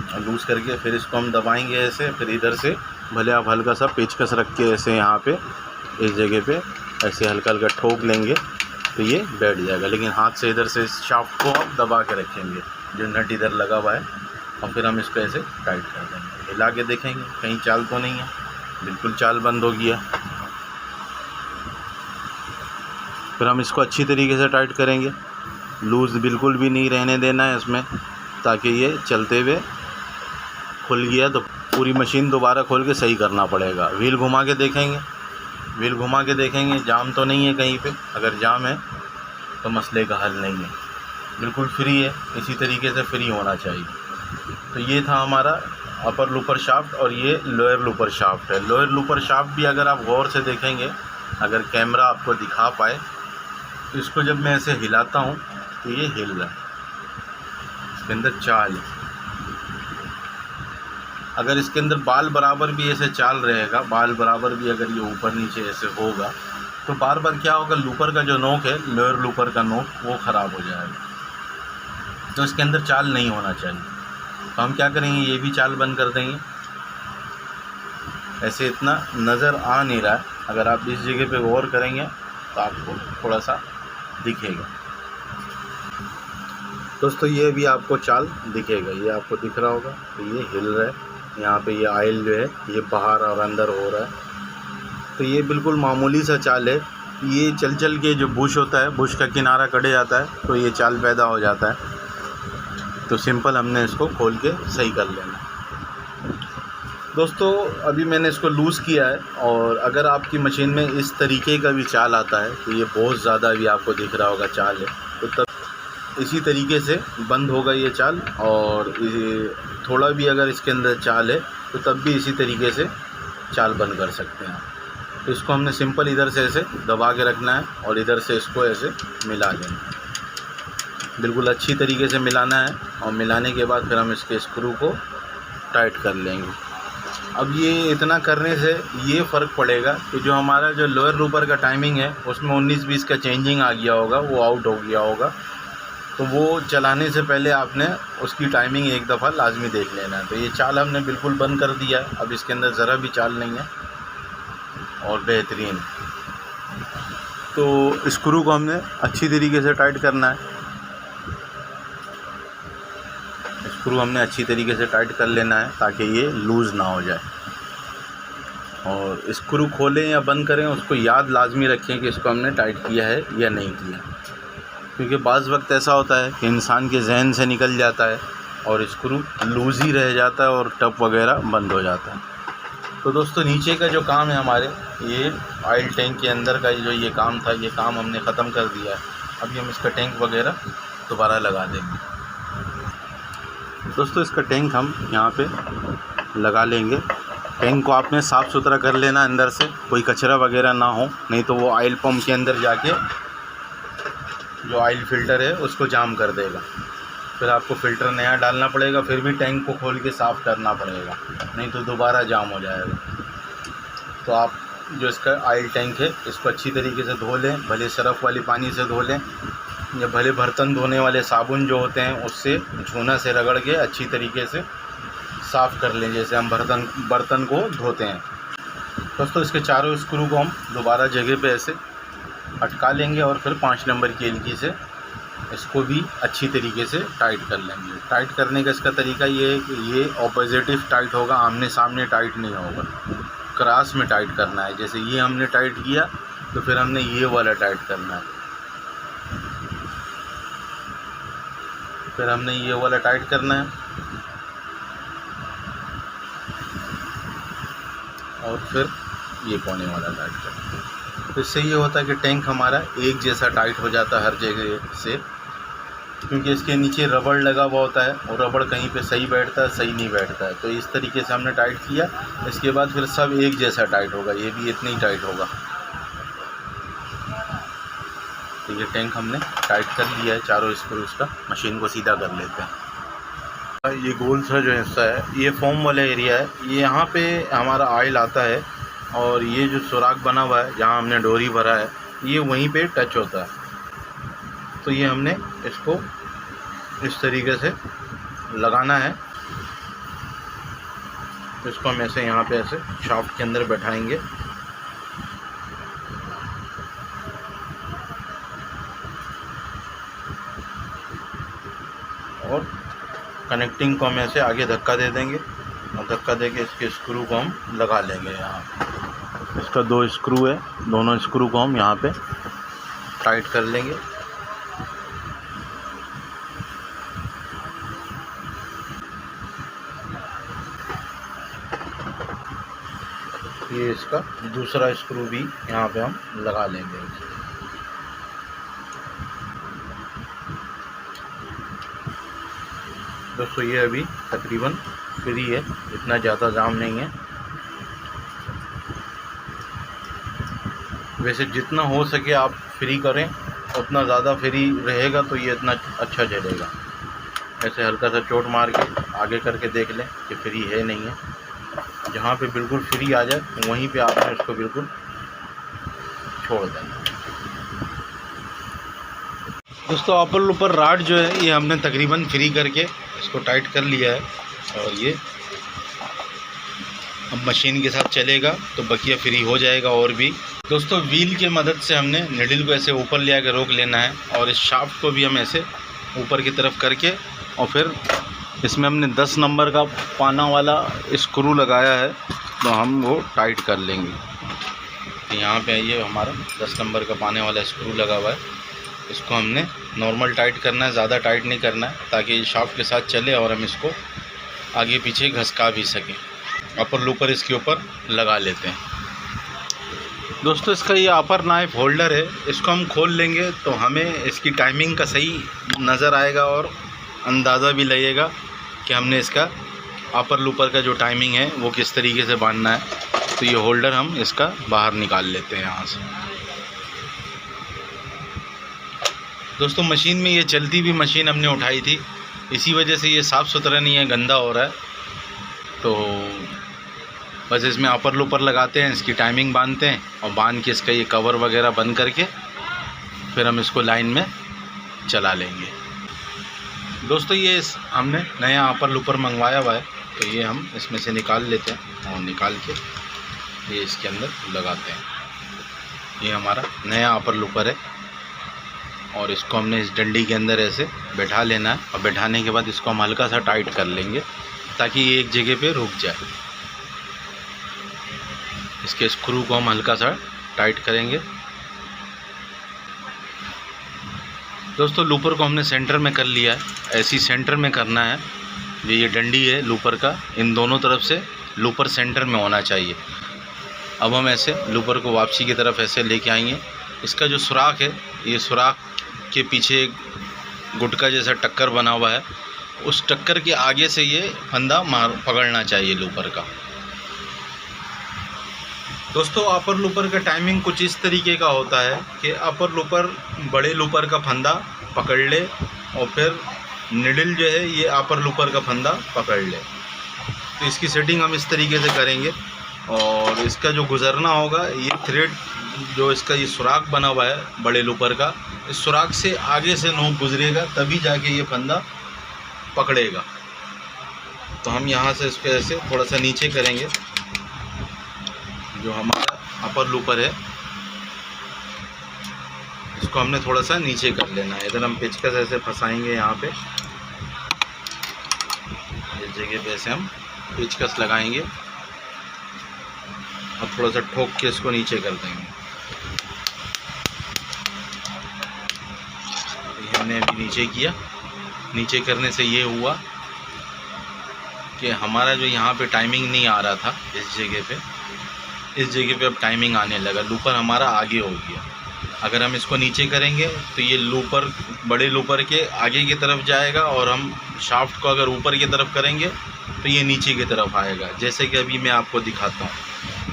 और लूज़ करके फिर इसको हम दबाएंगे ऐसे। फिर इधर से भले आप हल्का सा पेचकस रख के ऐसे यहाँ पे इस जगह पे ऐसे हल्का हल्का ठोक लेंगे तो ये बैठ जाएगा। लेकिन हाथ से इधर से इस शाफ्ट को आप दबा के रखेंगे, जो नट इधर लगा हुआ है, और फिर हम इसको ऐसे टाइट कर देंगे। हिला के देखेंगे कहीं चाल तो नहीं है, बिल्कुल चाल बंद हो गया। फिर हम इसको अच्छी तरीके से टाइट करेंगे, लूज़ बिल्कुल भी नहीं रहने देना है इसमें, ताकि ये चलते हुए खुल गया तो पूरी मशीन दोबारा खोल के सही करना पड़ेगा। व्हील घुमा के देखेंगे व्हील घुमा के देखेंगे जाम तो नहीं है कहीं पे। अगर जाम है तो मसले का हल नहीं है, बिल्कुल फ्री है, इसी तरीके से फ्री होना चाहिए। तो ये था हमारा अपर लूपर शाफ्ट और ये लोअर लूपर शाफ्ट है। लोअर लूपर शाफ्ट भी अगर आप गौर से देखेंगे, अगर कैमरा आपको दिखा पाए, तो इसको जब मैं ऐसे हिलाता हूँ तो ये हिल रहा है, इसके अंदर चाल है। अगर इसके अंदर बाल बराबर भी ऐसे चाल रहेगा, बाल बराबर भी अगर ये ऊपर नीचे ऐसे होगा, तो बार बार क्या होगा, लूपर का जो नोक है, लोअर लूपर का नोक, वो ख़राब हो जाएगा। तो इसके अंदर चाल नहीं होना चाहिए। तो हम क्या करेंगे, ये भी चाल बंद कर देंगे। ऐसे इतना नज़र आ नहीं रहा है, अगर आप इस जगह पे गौर करेंगे तो आपको थोड़ा सा दिखेगा। दोस्तों ये भी आपको चाल दिखेगा, ये आपको दिख रहा होगा। तो ये हिल रहा है, यहाँ पे ये ऑयल जो है ये बाहर और अंदर हो रहा है। तो ये बिल्कुल मामूली सा चाल है। ये चल चल के जो बुश होता है, बुश का किनारा कटे जाता है, तो ये चाल पैदा हो जाता है। तो सिंपल हमने इसको खोल के सही कर लेना। दोस्तों अभी मैंने इसको लूज़ किया है, और अगर आपकी मशीन में इस तरीके का भी चाल आता है, तो ये बहुत ज़्यादा भी आपको दिख रहा होगा चाल है, तो तब इसी तरीके से बंद होगा ये चाल। और ये थोड़ा भी अगर इसके अंदर चाल है तो तब भी इसी तरीके से चाल बंद कर सकते हैं। तो इसको हमने सिंपल इधर से ऐसे दबा के रखना है और इधर से इसको ऐसे मिला लेना है, बिल्कुल अच्छी तरीके से मिलाना है। और मिलाने के बाद फिर हम इसके स्क्रू को टाइट कर लेंगे। अब ये इतना करने से ये फ़र्क पड़ेगा कि जो हमारा जो लोअर लूपर का टाइमिंग है उसमें 19-20 का चेंजिंग आ गया होगा, वो आउट हो गया होगा। तो वो चलाने से पहले आपने उसकी टाइमिंग एक दफ़ा लाजमी देख लेना है। तो ये चाल हमने बिल्कुल बंद कर दिया है, अब इसके अंदर ज़रा भी चाल नहीं है और बेहतरीन। तो स्क्रू को हमने अच्छी तरीके से टाइट करना है, स्क्रू हमने अच्छी तरीके से टाइट कर लेना है ताकि ये लूज़ ना हो जाए। और स्क्रू खोलें या बंद करें, उसको याद लाजमी रखें कि इसको हमने टाइट किया है या नहीं किया, क्योंकि बाज़ वक्त ऐसा होता है कि इंसान के जहन से निकल जाता है और स्क्रू लूज़ ही रह जाता है और टप वगैरह बंद हो जाता है। तो दोस्तों नीचे का जो काम है हमारे, ये ऑयल टैंक के अंदर का जो ये काम था, ये काम हमने ख़त्म कर दिया है। अभी हम इसका टैंक वगैरह दोबारा लगा देंगे। दोस्तों इसका टैंक हम यहाँ पे लगा लेंगे। टैंक को आपने साफ़ सुथरा कर लेना, अंदर से कोई कचरा वगैरह ना हो, नहीं तो वो ऑयल पंप के अंदर जाके जो ऑयल फ़िल्टर है उसको जाम कर देगा। फिर आपको फ़िल्टर नया डालना पड़ेगा, फिर भी टैंक को खोल के साफ़ करना पड़ेगा, नहीं तो दोबारा जाम हो जाएगा। तो आप जो इसका ऑयल टैंक है इसको अच्छी तरीके से धो लें, भले सरफ़ वाली पानी से धो लें या भले बर्तन धोने वाले साबुन जो होते हैं उससे छूना से रगड़ के अच्छी तरीके से साफ़ कर लें, जैसे हम बर्तन को धोते हैं। दोस्तों इसके चारों स्क्रू को हम दोबारा जगह पे ऐसे अटका लेंगे और फिर 5 नंबर की एलकी से इसको भी अच्छी तरीके से टाइट कर लेंगे। टाइट करने का इसका तरीका ये है कि ये ऑपोजिटिव टाइट होगा, आमने सामने टाइट नहीं होगा, क्रॉस में टाइट करना है। जैसे ये हमने टाइट किया तो फिर हमने ये वाला टाइट करना है, फिर हमने ये वाला टाइट करना है और फिर ये कोने वाला टाइट करना है। तो इससे ये होता है कि टैंक हमारा एक जैसा टाइट हो जाता है हर जगह से, क्योंकि इसके नीचे रबड़ लगा हुआ होता है और रबड़ कहीं पे सही बैठता है, सही नहीं बैठता है। तो इस तरीके से हमने टाइट किया, इसके बाद फिर सब एक जैसा टाइट होगा, ये भी इतना ही टाइट होगा। तो ये टैंक हमने टाइट कर लिया है चारों स्क्रूज का। मशीन को सीधा कर लेते हैं। ये गोल सा जो हिस्सा है ये फोम वाला एरिया है, ये यहाँ पे हमारा ऑयल आता है और ये जो सुराख बना हुआ है जहाँ हमने डोरी भरा है ये वहीं पे टच होता है। तो ये हमने इसको इस तरीके से लगाना है। तो इसको हम ऐसे यहाँ पे ऐसे शाफ्ट के अंदर बैठाएंगे और कनेक्टिंग को हम ऐसे आगे धक्का दे देंगे और धक्का देके इसके स्क्रू को हम लगा लेंगे। यहाँ इसका 2 स्क्रू है, दोनों स्क्रू को हम यहाँ पे टाइट कर लेंगे। ये इसका दूसरा स्क्रू भी यहाँ पे हम लगा लेंगे। दोस्तों ये अभी तकरीबन फ्री है, इतना ज़्यादा जाम नहीं है। वैसे जितना हो सके आप फ्री करें, उतना ज़्यादा फ्री रहेगा तो ये इतना अच्छा चलेगा। ऐसे हल्का सा चोट मार के आगे करके देख लें कि फ्री है नहीं है। जहाँ पे बिल्कुल फ्री आ जाए वहीं पे आपने इसको बिल्कुल छोड़ देना। दोस्तों अपर लूपर राड जो है ये हमने तकरीबन फ्री करके इसको टाइट कर लिया है और ये अब मशीन के साथ चलेगा तो बकिया फ्री हो जाएगा। और भी दोस्तों व्हील के मदद से हमने निडल को ऐसे ऊपर ले आकर रोक लेना है और इस शाफ्ट को भी हम ऐसे ऊपर की तरफ करके और फिर इसमें हमने 10 नंबर का पाना वाला स्क्रू लगाया है तो हम वो टाइट कर लेंगे। तो यहाँ पे ये हमारा 10 नंबर का पाने वाला स्क्रू लगा हुआ है, इसको हमने नॉर्मल टाइट करना है, ज़्यादा टाइट नहीं करना है ताकि शाफ्ट के साथ चले और हम इसको आगे पीछे घसका भी सकें। अपर लूपर इसके ऊपर लगा लेते हैं। दोस्तों इसका ये अपर नाइफ होल्डर है, इसको हम खोल लेंगे तो हमें इसकी टाइमिंग का सही नज़र आएगा और अंदाज़ा भी लगेगा कि हमने इसका अपर लूपर का जो टाइमिंग है वो किस तरीके से बांधना है। तो ये होल्डर हम इसका बाहर निकाल लेते हैं यहाँ से। दोस्तों मशीन में ये चलती भी मशीन हमने उठाई थी, इसी वजह से ये साफ़ सुथरा नहीं है, गंदा हो रहा है। तो बस इसमें अपर लूपर लगाते हैं, इसकी टाइमिंग बांधते हैं और बांध के इसका ये कवर वगैरह बंद करके फिर हम इसको लाइन में चला लेंगे। दोस्तों ये हमने नया अपर लूपर मंगवाया हुआ है तो ये हम इसमें से निकाल लेते हैं और निकाल के ये इसके अंदर लगाते हैं। ये हमारा नया अपर लूपर है और इसको हमने इस डंडी के अंदर ऐसे बैठा लेना है और बैठाने के बाद इसको हम हल्का सा टाइट कर लेंगे ताकि ये एक जगह पे रुक जाए। इसके स्क्रू को हम हल्का सा टाइट करेंगे। दोस्तों लूपर को हमने सेंटर में कर लिया है, ऐसी सेंटर में करना है। ये डंडी है लूपर का, इन दोनों तरफ से लूपर सेंटर में होना चाहिए। अब हम ऐसे लूपर को वापसी की तरफ ऐसे लेके आएंगे। इसका जो सुराख है, ये सुराख के पीछे एक गुटका जैसा टक्कर बना हुआ है, उस टक्कर के आगे से ये फंदा पकड़ना चाहिए लूपर का। दोस्तों अपर लूपर का टाइमिंग कुछ इस तरीके का होता है कि अपर लूपर बड़े लूपर का फंदा पकड़ ले और फिर निडल जो है ये अपर लूपर का फंदा पकड़ ले। तो इसकी सेटिंग हम इस तरीके से करेंगे और इसका जो गुज़रना होगा, ये थ्रेड जो इसका ये सुराख बना हुआ है बड़े लूपर का, इस सुराख से आगे से नोक गुजरेगा तभी जाके ये फंदा पकड़ेगा। तो हम यहाँ से इसको ऐसे थोड़ा सा नीचे करेंगे। जो हमारा अपर लूपर है इसको हमने थोड़ा सा नीचे कर लेना है। इधर हम पेचकस ऐसे फंसाएंगे, यहाँ पे इस जगह पे ऐसे हम पेचकस लगाएंगे और थोड़ा सा ठोक के इसको नीचे कर देंगे। ये हमने अभी नीचे किया। नीचे करने से ये हुआ कि हमारा जो यहाँ पे टाइमिंग नहीं आ रहा था, इस जगह पे अब टाइमिंग आने लगा। लूपर हमारा आगे हो गया। अगर हम इसको नीचे करेंगे तो ये लूपर बड़े लूपर के आगे की तरफ जाएगा और हम शाफ्ट को अगर ऊपर की तरफ करेंगे तो ये नीचे की तरफ आएगा। जैसे कि अभी मैं आपको दिखाता हूँ।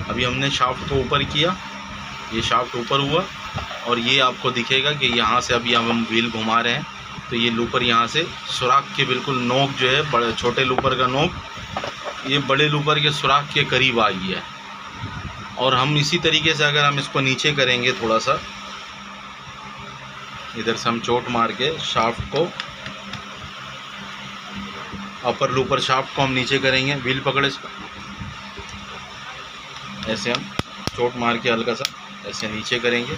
अभी हमने शाफ्ट को ऊपर किया, ये शाफ्ट ऊपर हुआ और ये आपको दिखेगा कि यहाँ से अभी हम व्हील घुमा रहे हैं तो ये लूपर यहाँ से सुराख के बिल्कुल नोक जो है, बड़े छोटे लूपर का नोक ये बड़े लूपर के सुराख के करीब आ गया है। और हम इसी तरीके से अगर हम इसको नीचे करेंगे, थोड़ा सा इधर से हम चोट मार के शाफ्ट को, अपर लूपर शाफ्ट को हम नीचे करेंगे, व्हील पकड़े ऐसे हम चोट मार के हल्का सा ऐसे नीचे करेंगे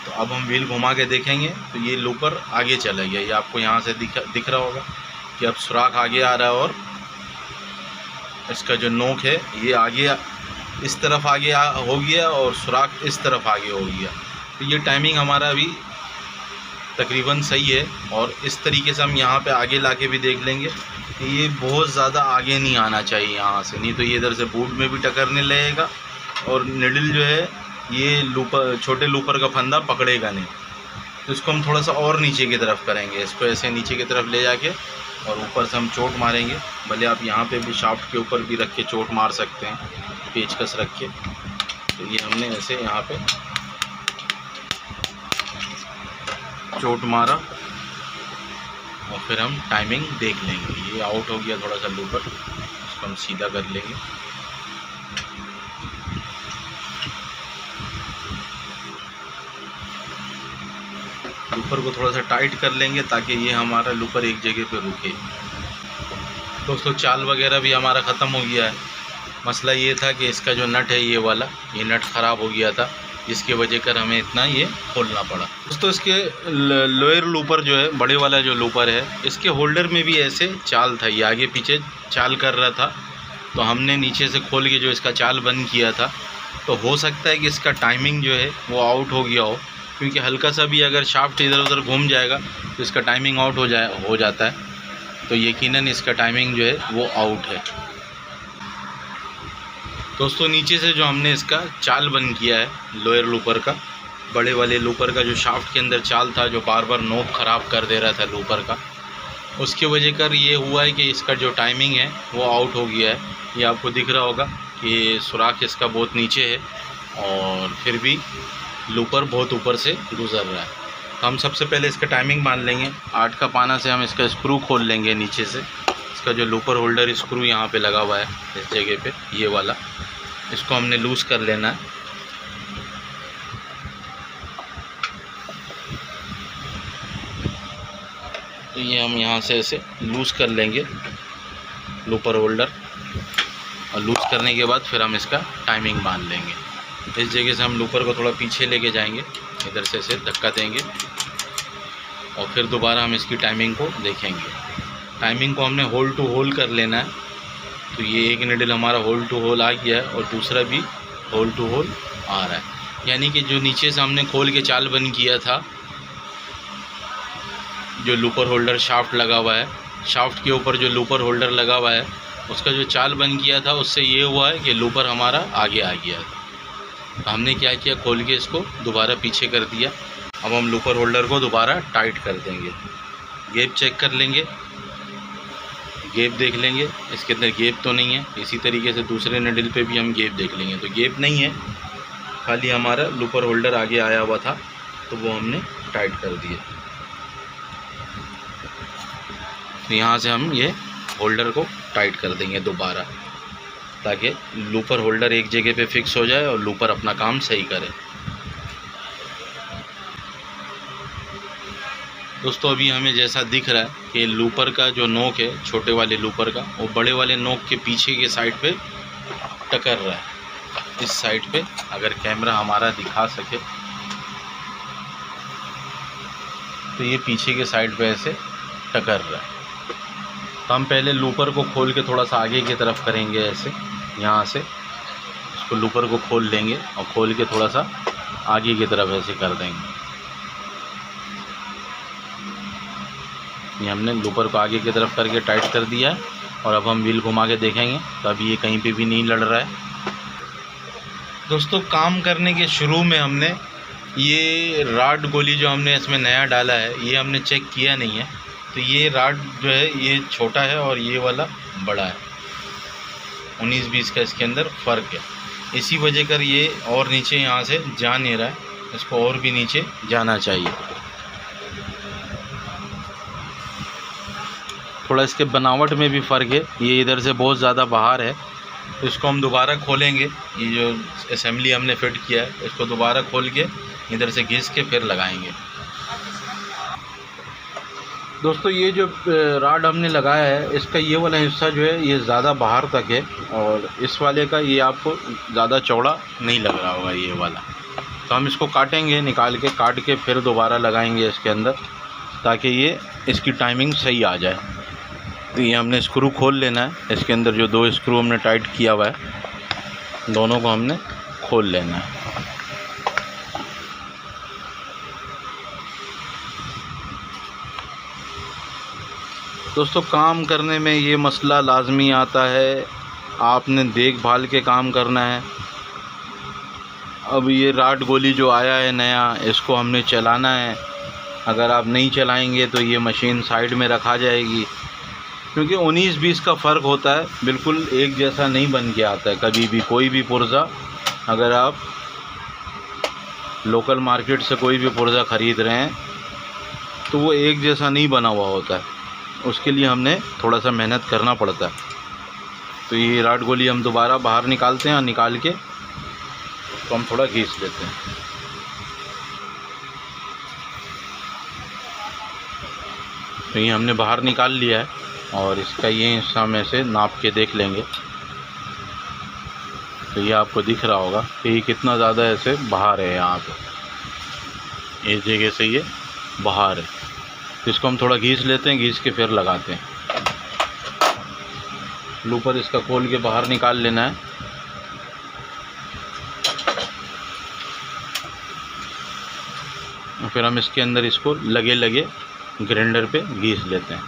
तो अब हम व्हील घुमा के देखेंगे तो ये लूपर आगे चला गया। ये आपको यहाँ से दिख रहा होगा कि अब सुराख आगे आ रहा है और इसका जो नोक है ये आगे इस तरफ आगे हो गया और सुराख इस तरफ आगे हो गया। तो ये टाइमिंग हमारा अभी तकरीबन सही है। और इस तरीके से हम यहाँ पे आगे लाके भी देख लेंगे कि ये बहुत ज़्यादा आगे नहीं आना चाहिए यहाँ से, नहीं तो ये इधर से बूट में भी टकरने लगेगा और निडल जो है ये लूपर, छोटे लूपर का फंदा पकड़ेगा नहीं। तो इसको हम थोड़ा सा और नीचे की तरफ करेंगे, इसको ऐसे नीचे की तरफ ले जाके और ऊपर से हम चोट मारेंगे। भले आप यहाँ पे भी शाफ्ट के ऊपर भी रख के चोट मार सकते हैं, पेचकस रख के। तो ये हमने ऐसे यहाँ पे चोट मारा और फिर हम टाइमिंग देख लेंगे। ये आउट हो गया थोड़ा सा लूपर, इसको हम सीधा कर लेंगे। लूपर को थोड़ा सा टाइट कर लेंगे ताकि ये हमारा लूपर एक जगह पे रुके। दोस्तों चाल वगैरह भी हमारा ख़त्म हो गया है। मसला ये था कि इसका जो नट है ये वाला, ये नट ख़राब हो गया था, जिसकी वजह कर हमें इतना ये खोलना पड़ा। दोस्तों इसके लोअर लूपर जो है, बड़े वाला जो लूपर है, इसके होल्डर में भी ऐसे चाल था, ये आगे पीछे चाल कर रहा था। तो हमने नीचे से खोल के जो इसका चाल बंद किया था। तो हो सकता है कि इसका टाइमिंग जो है वो आउट हो गया हो, क्योंकि हल्का सा भी अगर शाफ्ट इधर उधर घूम जाएगा तो इसका टाइमिंग आउट हो जाता है। तो यकीनन इसका टाइमिंग जो है वो आउट है। दोस्तों नीचे से जो हमने इसका चाल बंद किया है लोअर लूपर का, बड़े वाले लूपर का जो शाफ्ट के अंदर चाल था, जो बार बार नोक ख़राब कर दे रहा था लूपर का, उसकी वजह कर ये हुआ है कि इसका जो टाइमिंग है वो आउट हो गया है। ये आपको दिख रहा होगा कि सुराख इसका बहुत नीचे है और फिर भी लूपर बहुत ऊपर से गुजर रहा है। तो हम सबसे पहले इसका टाइमिंग मान लेंगे। 8 का पाना से हम इसका स्क्रू खोल लेंगे नीचे से। इसका जो लूपर होल्डर स्क्रू यहाँ पे लगा हुआ है इस जगह पे, ये वाला, इसको हमने लूज़ कर लेना है। तो ये हम यहाँ से ऐसे लूज़ कर लेंगे लूपर होल्डर, और लूज़ करने के बाद फिर हम इसका टाइमिंग मान लेंगे। इस जगह से हम लूपर को थोड़ा पीछे लेके जाएंगे, इधर से ऐसे धक्का देंगे और फिर दोबारा हम इसकी टाइमिंग को देखेंगे। टाइमिंग को हमने होल टू होल कर लेना है। तो ये एक निडल हमारा होल टू होल आ गया है और दूसरा भी होल टू होल आ रहा है। यानी कि जो नीचे से हमने खोल के चाल बंद किया था, जो लूपर होल्डर शाफ्ट लगा हुआ है, शाफ्ट के ऊपर जो लूपर होल्डर लगा हुआ है, उसका जो चाल बंद किया था उससे ये हुआ है कि लूपर हमारा आगे आ गया था। तो हमने क्या किया, खोल के इसको दोबारा पीछे कर दिया। अब हम लूपर होल्डर को दोबारा टाइट कर देंगे। गैप चेक कर लेंगे, गैप देख लेंगे, इसके अंदर गैप तो नहीं है। इसी तरीके से दूसरे निडल पे भी हम गैप देख लेंगे। तो गैप नहीं है, खाली हमारा लूपर होल्डर आगे आया हुआ था, तो वो हमने टाइट कर दिया। तो यहाँ से हम ये होल्डर को टाइट कर देंगे दोबारा, ताकि लूपर होल्डर एक जगह पे फिक्स हो जाए और लूपर अपना काम सही करे। दोस्तों अभी हमें जैसा दिख रहा है कि लूपर का जो नोक है, छोटे वाले लूपर का, वो बड़े वाले नोक के पीछे के साइड पे टकर रहा है। इस साइड पे अगर कैमरा हमारा दिखा सके तो ये पीछे के साइड पे ऐसे टकर रहा है। तो हम पहले लूपर को खोल के थोड़ा सा आगे की तरफ करेंगे, ऐसे यहाँ से इसको लूपर को खोल लेंगे और खोल के थोड़ा सा आगे की तरफ ऐसे कर देंगे। ये हमने लूपर को आगे की तरफ करके टाइट कर दिया है और अब हम व्हील घुमा के देखेंगे तो अभी ये कहीं पे भी नहीं लड़ रहा है। दोस्तों काम करने के शुरू में हमने ये राड गोली जो हमने इसमें नया डाला है, ये हमने चेक किया नहीं है। तो ये राड जो है ये छोटा है और ये वाला बड़ा है, 19-20 का इसके अंदर फ़र्क है। इसी वजह कर ये और नीचे यहाँ से जा नहीं रहा है, इसको और भी नीचे जाना चाहिए। थोड़ा इसके बनावट में भी फ़र्क है, ये इधर से बहुत ज़्यादा बाहर है। तो इसको हम दोबारा खोलेंगे, ये जो असेंबली हमने फिट किया है इसको दोबारा खोल के इधर से घिस के फिर लगाएंगे। दोस्तों ये जो राड हमने लगाया है, इसका ये वाला हिस्सा जो है ये ज़्यादा बाहर तक है और इस वाले का ये आपको ज़्यादा चौड़ा नहीं लग रहा होगा ये वाला। तो हम इसको काटेंगे, निकाल के काट के फिर दोबारा लगाएंगे इसके अंदर, ताकि ये इसकी टाइमिंग सही आ जाए। तो ये हमने स्क्रू खोल लेना है, इसके अंदर जो 2 स्क्रू हमने टाइट किया हुआ है, दोनों को हमने खोल लेना है। दोस्तों काम करने में ये मसला लाजमी आता है, आपने देखभाल के काम करना है। अब ये राड गोली जो आया है नया, इसको हमने चलाना है। अगर आप नहीं चलाएंगे तो ये मशीन साइड में रखा जाएगी, क्योंकि 19-20 का फ़र्क होता है, बिल्कुल एक जैसा नहीं बन के आता है कभी भी। कोई भी पुर्ज़ा अगर आप लोकल मार्केट से कोई भी पुर्ज़ा ख़रीद रहे हैं तो वो एक जैसा नहीं बना हुआ होता है, उसके लिए हमने थोड़ा सा मेहनत करना पड़ता है। तो ये राड गोली हम दोबारा बाहर निकालते हैं, और निकाल के तो हम थोड़ा घिस लेते हैं। तो ये हमने बाहर निकाल लिया है, और इसका ये हिस्सा हम ऐसे नाप के देख लेंगे। तो ये आपको दिख रहा होगा कि ये कितना ज़्यादा ऐसे बाहर है, यहाँ पे इस जगह से ये बाहर है। तो इसको हम थोड़ा घिस लेते हैं, घिस के फिर लगाते हैं। लूपर इसका खोल के बाहर निकाल लेना है। फिर हम इसके अंदर इसको लगे लगे ग्राइंडर पे घिस लेते हैं।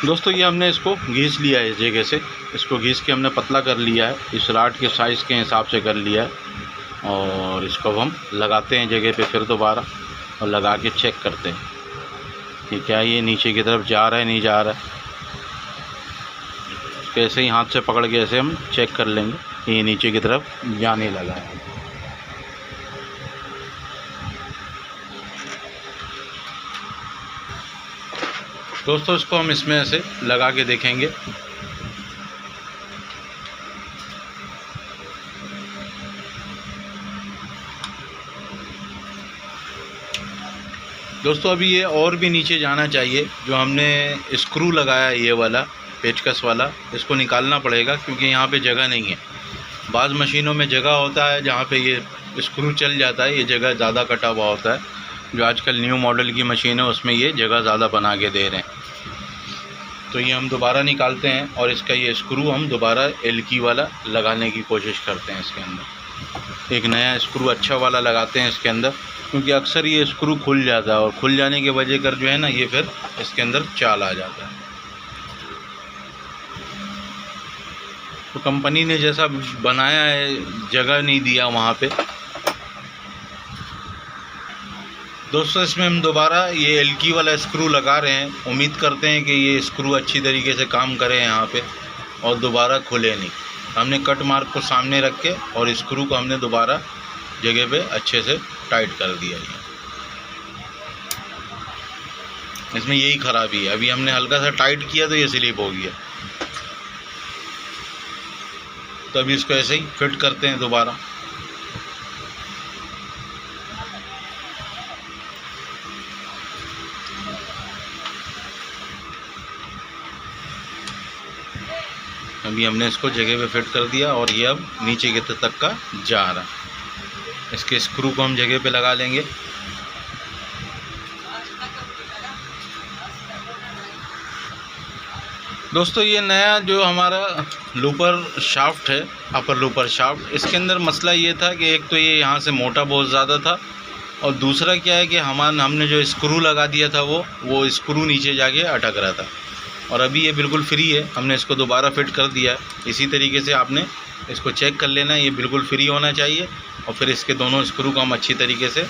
दोस्तों ये हमने इसको घिस लिया है, इस जगह से इसको घिस के हमने पतला कर लिया है, इस राड के साइज़ के हिसाब से कर लिया है। और इसको अब हम लगाते हैं जगह पे फिर दोबारा, और लगा के चेक करते हैं कि क्या ये नीचे की तरफ जा रहा है, नहीं जा रहा है। कैसे ही हाथ से पकड़ के ऐसे हम चेक कर लेंगे कि ये नीचे की तरफ जाने लगा है। दोस्तों इसको हम इसमें ऐसे लगा के देखेंगे। दोस्तों अभी ये और भी नीचे जाना चाहिए। जो हमने स्क्रू लगाया ये वाला पेचकस वाला, इसको निकालना पड़ेगा, क्योंकि यहाँ पे जगह नहीं है। बाज़ मशीनों में जगह होता है जहाँ पे ये स्क्रू चल जाता है, ये जगह ज़्यादा कटा हुआ होता है। जो आजकल न्यू मॉडल की मशीन है उसमें ये जगह ज़्यादा बना के दे रहे हैं। तो ये हम दोबारा निकालते हैं, और इसका ये स्क्रू हम दोबारा एलकी वाला लगाने की कोशिश करते हैं। इसके अंदर एक नया स्क्रू अच्छा वाला लगाते हैं इसके अंदर, क्योंकि अक्सर ये स्क्रू खुल जाता है, और खुल जाने के वजह कर जो है ना, ये फिर इसके अंदर चाल आ जाता है। तो कंपनी ने जैसा बनाया है, जगह नहीं दिया वहाँ पे। दोस्तों इसमें हम दोबारा ये एलकी वाला स्क्रू लगा रहे हैं। उम्मीद करते हैं कि ये स्क्रू अच्छी तरीके से काम करे यहाँ पे, और दोबारा खुले नहीं। हमने कट मार्क को सामने रख के और स्क्रू को हमने दोबारा जगह पे अच्छे से टाइट कर दिया। इसमें यही खराबी है, अभी हमने हल्का सा टाइट किया तो ये स्लिप हो गया। तो अभी इसको ऐसे ही फिट करते हैं दोबारा। अभी हमने इसको जगह पे फिट कर दिया, और ये अब नीचे के तक का जा रहा है। इसके स्क्रू को हम जगह पे लगा लेंगे। दोस्तों ये नया जो हमारा लूपर शाफ्ट है, अपर लूपर शाफ्ट, इसके अंदर मसला ये था कि एक तो ये यहाँ से मोटा बहुत ज़्यादा था, और दूसरा क्या है कि हमने जो स्क्रू लगा दिया था वो स्क्रू नीचे जाके अटक रहा था। और अभी ये बिल्कुल फ्री है, हमने इसको दोबारा फिट कर दिया है। इसी तरीके से आपने इसको चेक कर लेना है, ये बिल्कुल फ्री होना चाहिए। और फिर इसके दोनों स्क्रू को हम अच्छी तरीके से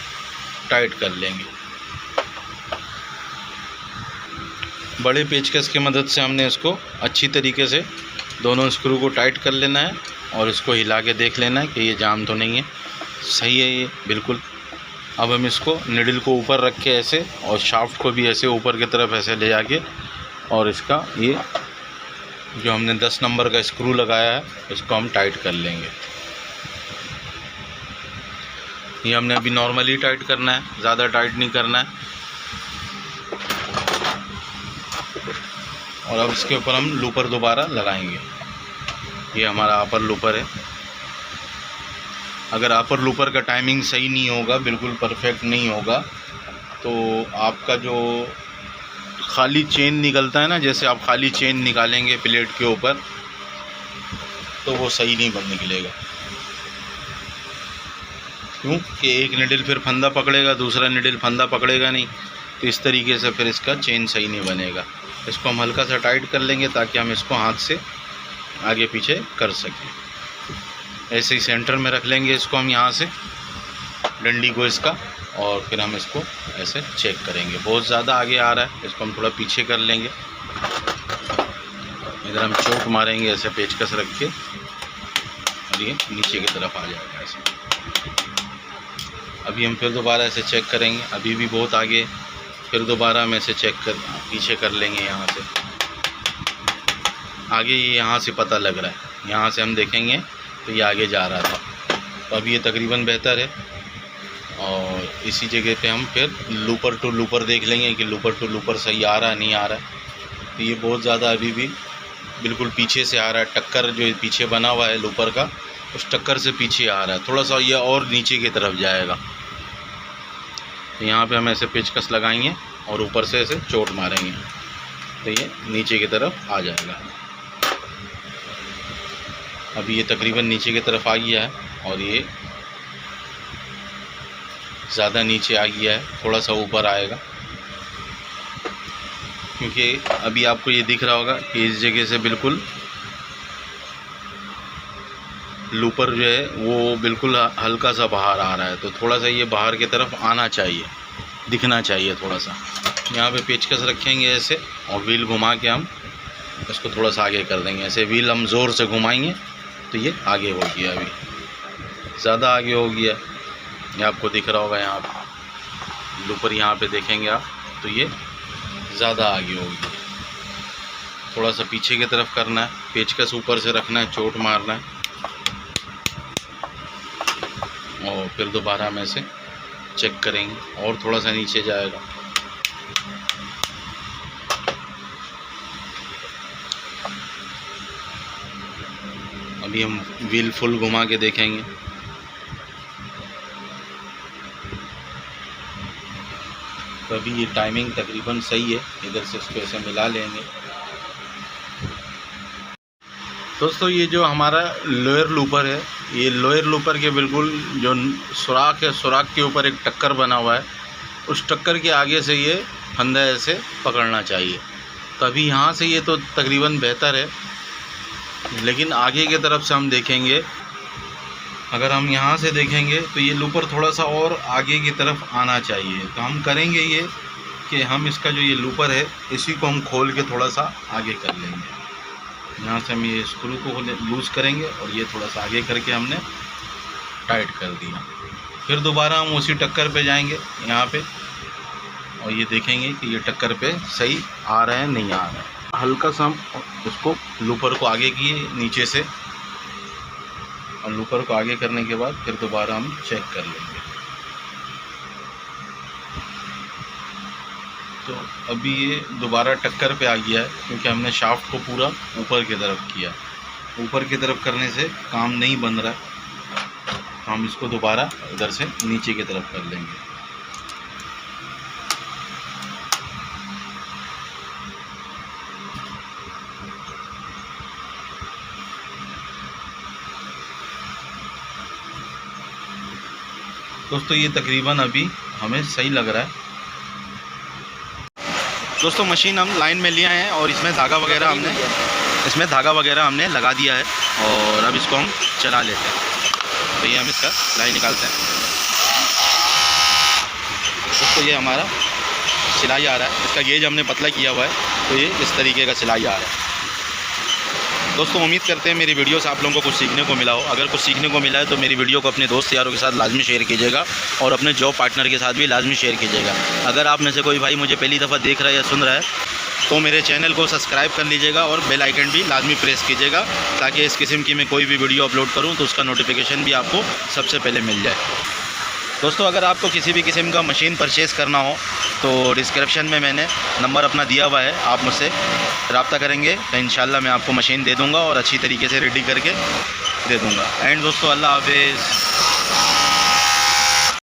टाइट कर लेंगे। बड़े पेचकस की मदद से हमने इसको अच्छी तरीके से दोनों स्क्रू को टाइट कर लेना है, और इसको हिला के देख लेना है कि ये जाम तो नहीं है, सही है ये बिल्कुल। अब हम इसको निडल को ऊपर रख के ऐसे, और शाफ्ट को भी ऐसे ऊपर की तरफ ऐसे ले जाके, और इसका ये जो हमने 10 नंबर का स्क्रू लगाया है इसको हम टाइट कर लेंगे। ये हमने अभी नॉर्मली टाइट करना है, ज़्यादा टाइट नहीं करना है। और अब इसके ऊपर हम लूपर दोबारा लगाएंगे। ये हमारा अपर लूपर है। अगर अपर लूपर का टाइमिंग सही नहीं होगा, बिल्कुल परफेक्ट नहीं होगा, तो आपका जो खाली चेन निकलता है ना, जैसे आप खाली चेन निकालेंगे प्लेट के ऊपर, तो वो सही नहीं बन निकलेगा। क्यों कि एक निडल फिर फंदा पकड़ेगा, दूसरा निडल फंदा पकड़ेगा नहीं, तो इस तरीके से फिर इसका चेन सही नहीं बनेगा। इसको हम हल्का सा टाइट कर लेंगे ताकि हम इसको हाथ से आगे पीछे कर सकें। ऐसे ही सेंटर में रख लेंगे इसको हम यहाँ से डंडी को इसका, और फिर हम इसको ऐसे चेक करेंगे। बहुत ज़्यादा आगे आ रहा है, इसको हम थोड़ा पीछे कर लेंगे। इधर हम चोट मारेंगे ऐसे पेचकस रख के, और ये नीचे की तरफ आ जाएगा ऐसे। अभी हम फिर दोबारा ऐसे चेक करेंगे, अभी भी बहुत आगे, फिर दोबारा हम ऐसे चेक कर पीछे कर लेंगे। यहाँ से आगे ये यहाँ से पता लग रहा है, यहाँ से हम देखेंगे तो ये आगे जा रहा था, तो अभी ये तकरीबन बेहतर है। और इसी जगह पे हम फिर लूपर टू लूपर देख लेंगे कि लूपर टू लूपर सही आ रहा है नहीं आ रहा है। तो ये बहुत ज़्यादा अभी भी बिल्कुल पीछे से आ रहा है, टक्कर जो पीछे बना हुआ है लूपर का, उस टक्कर से पीछे आ रहा है। थोड़ा सा ये और नीचे की तरफ जाएगा, तो यहाँ पे हम ऐसे पेचकस लगाएंगे और ऊपर से ऐसे चोट मारेंगे, तो ये नीचे की तरफ आ जाएगा। अभी ये तकरीबन नीचे की तरफ आ गया है, और ये ज़्यादा नीचे आ गया है, थोड़ा सा ऊपर आएगा, क्योंकि अभी आपको ये दिख रहा होगा कि इस जगह से बिल्कुल लूपर जो है वो बिल्कुल हल्का सा बाहर आ रहा है। तो थोड़ा सा ये बाहर की तरफ आना चाहिए, दिखना चाहिए थोड़ा सा। यहाँ पे पेचकस रखेंगे ऐसे, और व्हील घुमा के हम इसको थोड़ा सा आगे कर देंगे। ऐसे व्हील हम ज़ोर से घुमाएंगे तो ये आगे हो गया, अभी ज़्यादा आगे हो गया, ये आपको दिख रहा होगा। यहाँ पे लूपर यहाँ पे देखेंगे आप, तो ये ज़्यादा आगे हो गया। थोड़ा सा पीछे की तरफ करना है, पेचकस ऊपर से रखना है, चोट मारना है, और फिर दोबारा हम ऐसे चेक करेंगे, और थोड़ा सा नीचे जाएगा। अभी हम व्हील फुल घुमा के देखेंगे, तो अभी ये टाइमिंग तकरीबन सही है। इधर से इसको ऐसे मिला लेंगे। दोस्तों ये जो हमारा लोअर लूपर है, ये लोअर लूपर के बिल्कुल जो सुराख है, सुराख के ऊपर एक टक्कर बना हुआ है, उस टक्कर के आगे से ये फंदा ऐसे पकड़ना चाहिए। तो अभी यहाँ से ये तो तकरीबन बेहतर है, लेकिन आगे की तरफ से हम देखेंगे, अगर हम यहाँ से देखेंगे तो ये लूपर थोड़ा सा और आगे की तरफ आना चाहिए। तो हम करेंगे ये कि हम इसका जो ये लूपर है, इसी को हम खोल के थोड़ा सा आगे कर लेंगे। यहाँ से हम ये स्क्रू को लूज़ करेंगे, और ये थोड़ा सा आगे करके हमने टाइट कर दिया। फिर दोबारा हम उसी टक्कर पे जाएंगे यहाँ पे, और ये देखेंगे कि ये टक्कर पे सही आ रहा है नहीं आ रहा है। हल्का सा हम उसको लूपर को आगे किए नीचे से, और लूपर को आगे करने के बाद फिर दोबारा हम चेक कर लेंगे। तो अभी ये दोबारा टक्कर पे आ गया है, क्योंकि हमने शाफ्ट को पूरा ऊपर की तरफ किया। ऊपर की तरफ करने से काम नहीं बन रहा है, तो हम इसको दोबारा इधर से नीचे की तरफ कर लेंगे। दोस्तों ये तकरीबन अभी हमें सही लग रहा है। दोस्तों मशीन हम लाइन में लिए आए हैं, और इसमें धागा वगैरह हमने लगा दिया है, और अब इसको हम चला लेते हैं। तो ये हम इसका सिलाई निकालते हैं। दोस्तों ये हमारा सिलाई आ रहा है, इसका गेज हमने पतला किया हुआ है, तो ये इस तरीके का सिलाई आ रहा है। दोस्तों उम्मीद करते हैं मेरी वीडियो से आप लोगों को कुछ सीखने को मिला हो। अगर कुछ सीखने को मिला है तो मेरी वीडियो को अपने दोस्त यारों के साथ लाजमी शेयर कीजिएगा, और अपने जॉब पार्टनर के साथ भी लाजमी शेयर कीजिएगा। अगर आप में से कोई भाई मुझे पहली दफ़ा देख रहा है या सुन रहा है, तो मेरे चैनल को सब्सक्राइब कर लीजिएगा, और बेल आइकन भी लाजमी प्रेस कीजिएगा, ताकि इस किस्म की मैं कोई भी वीडियो अपलोड करूँ तो उसका नोटिफिकेशन भी आपको सबसे पहले मिल जाए। दोस्तों अगर आपको किसी भी किस्म का मशीन परचेज़ करना हो तो डिस्क्रिप्शन में मैंने नंबर अपना दिया हुआ है, आप मुझसे रब्ता करेंगे तो इंशाल्लाह मैं आपको मशीन दे दूँगा, और अच्छी तरीके से रेडी करके दे दूँगा। एंड दोस्तों अल्लाह हाफिज़।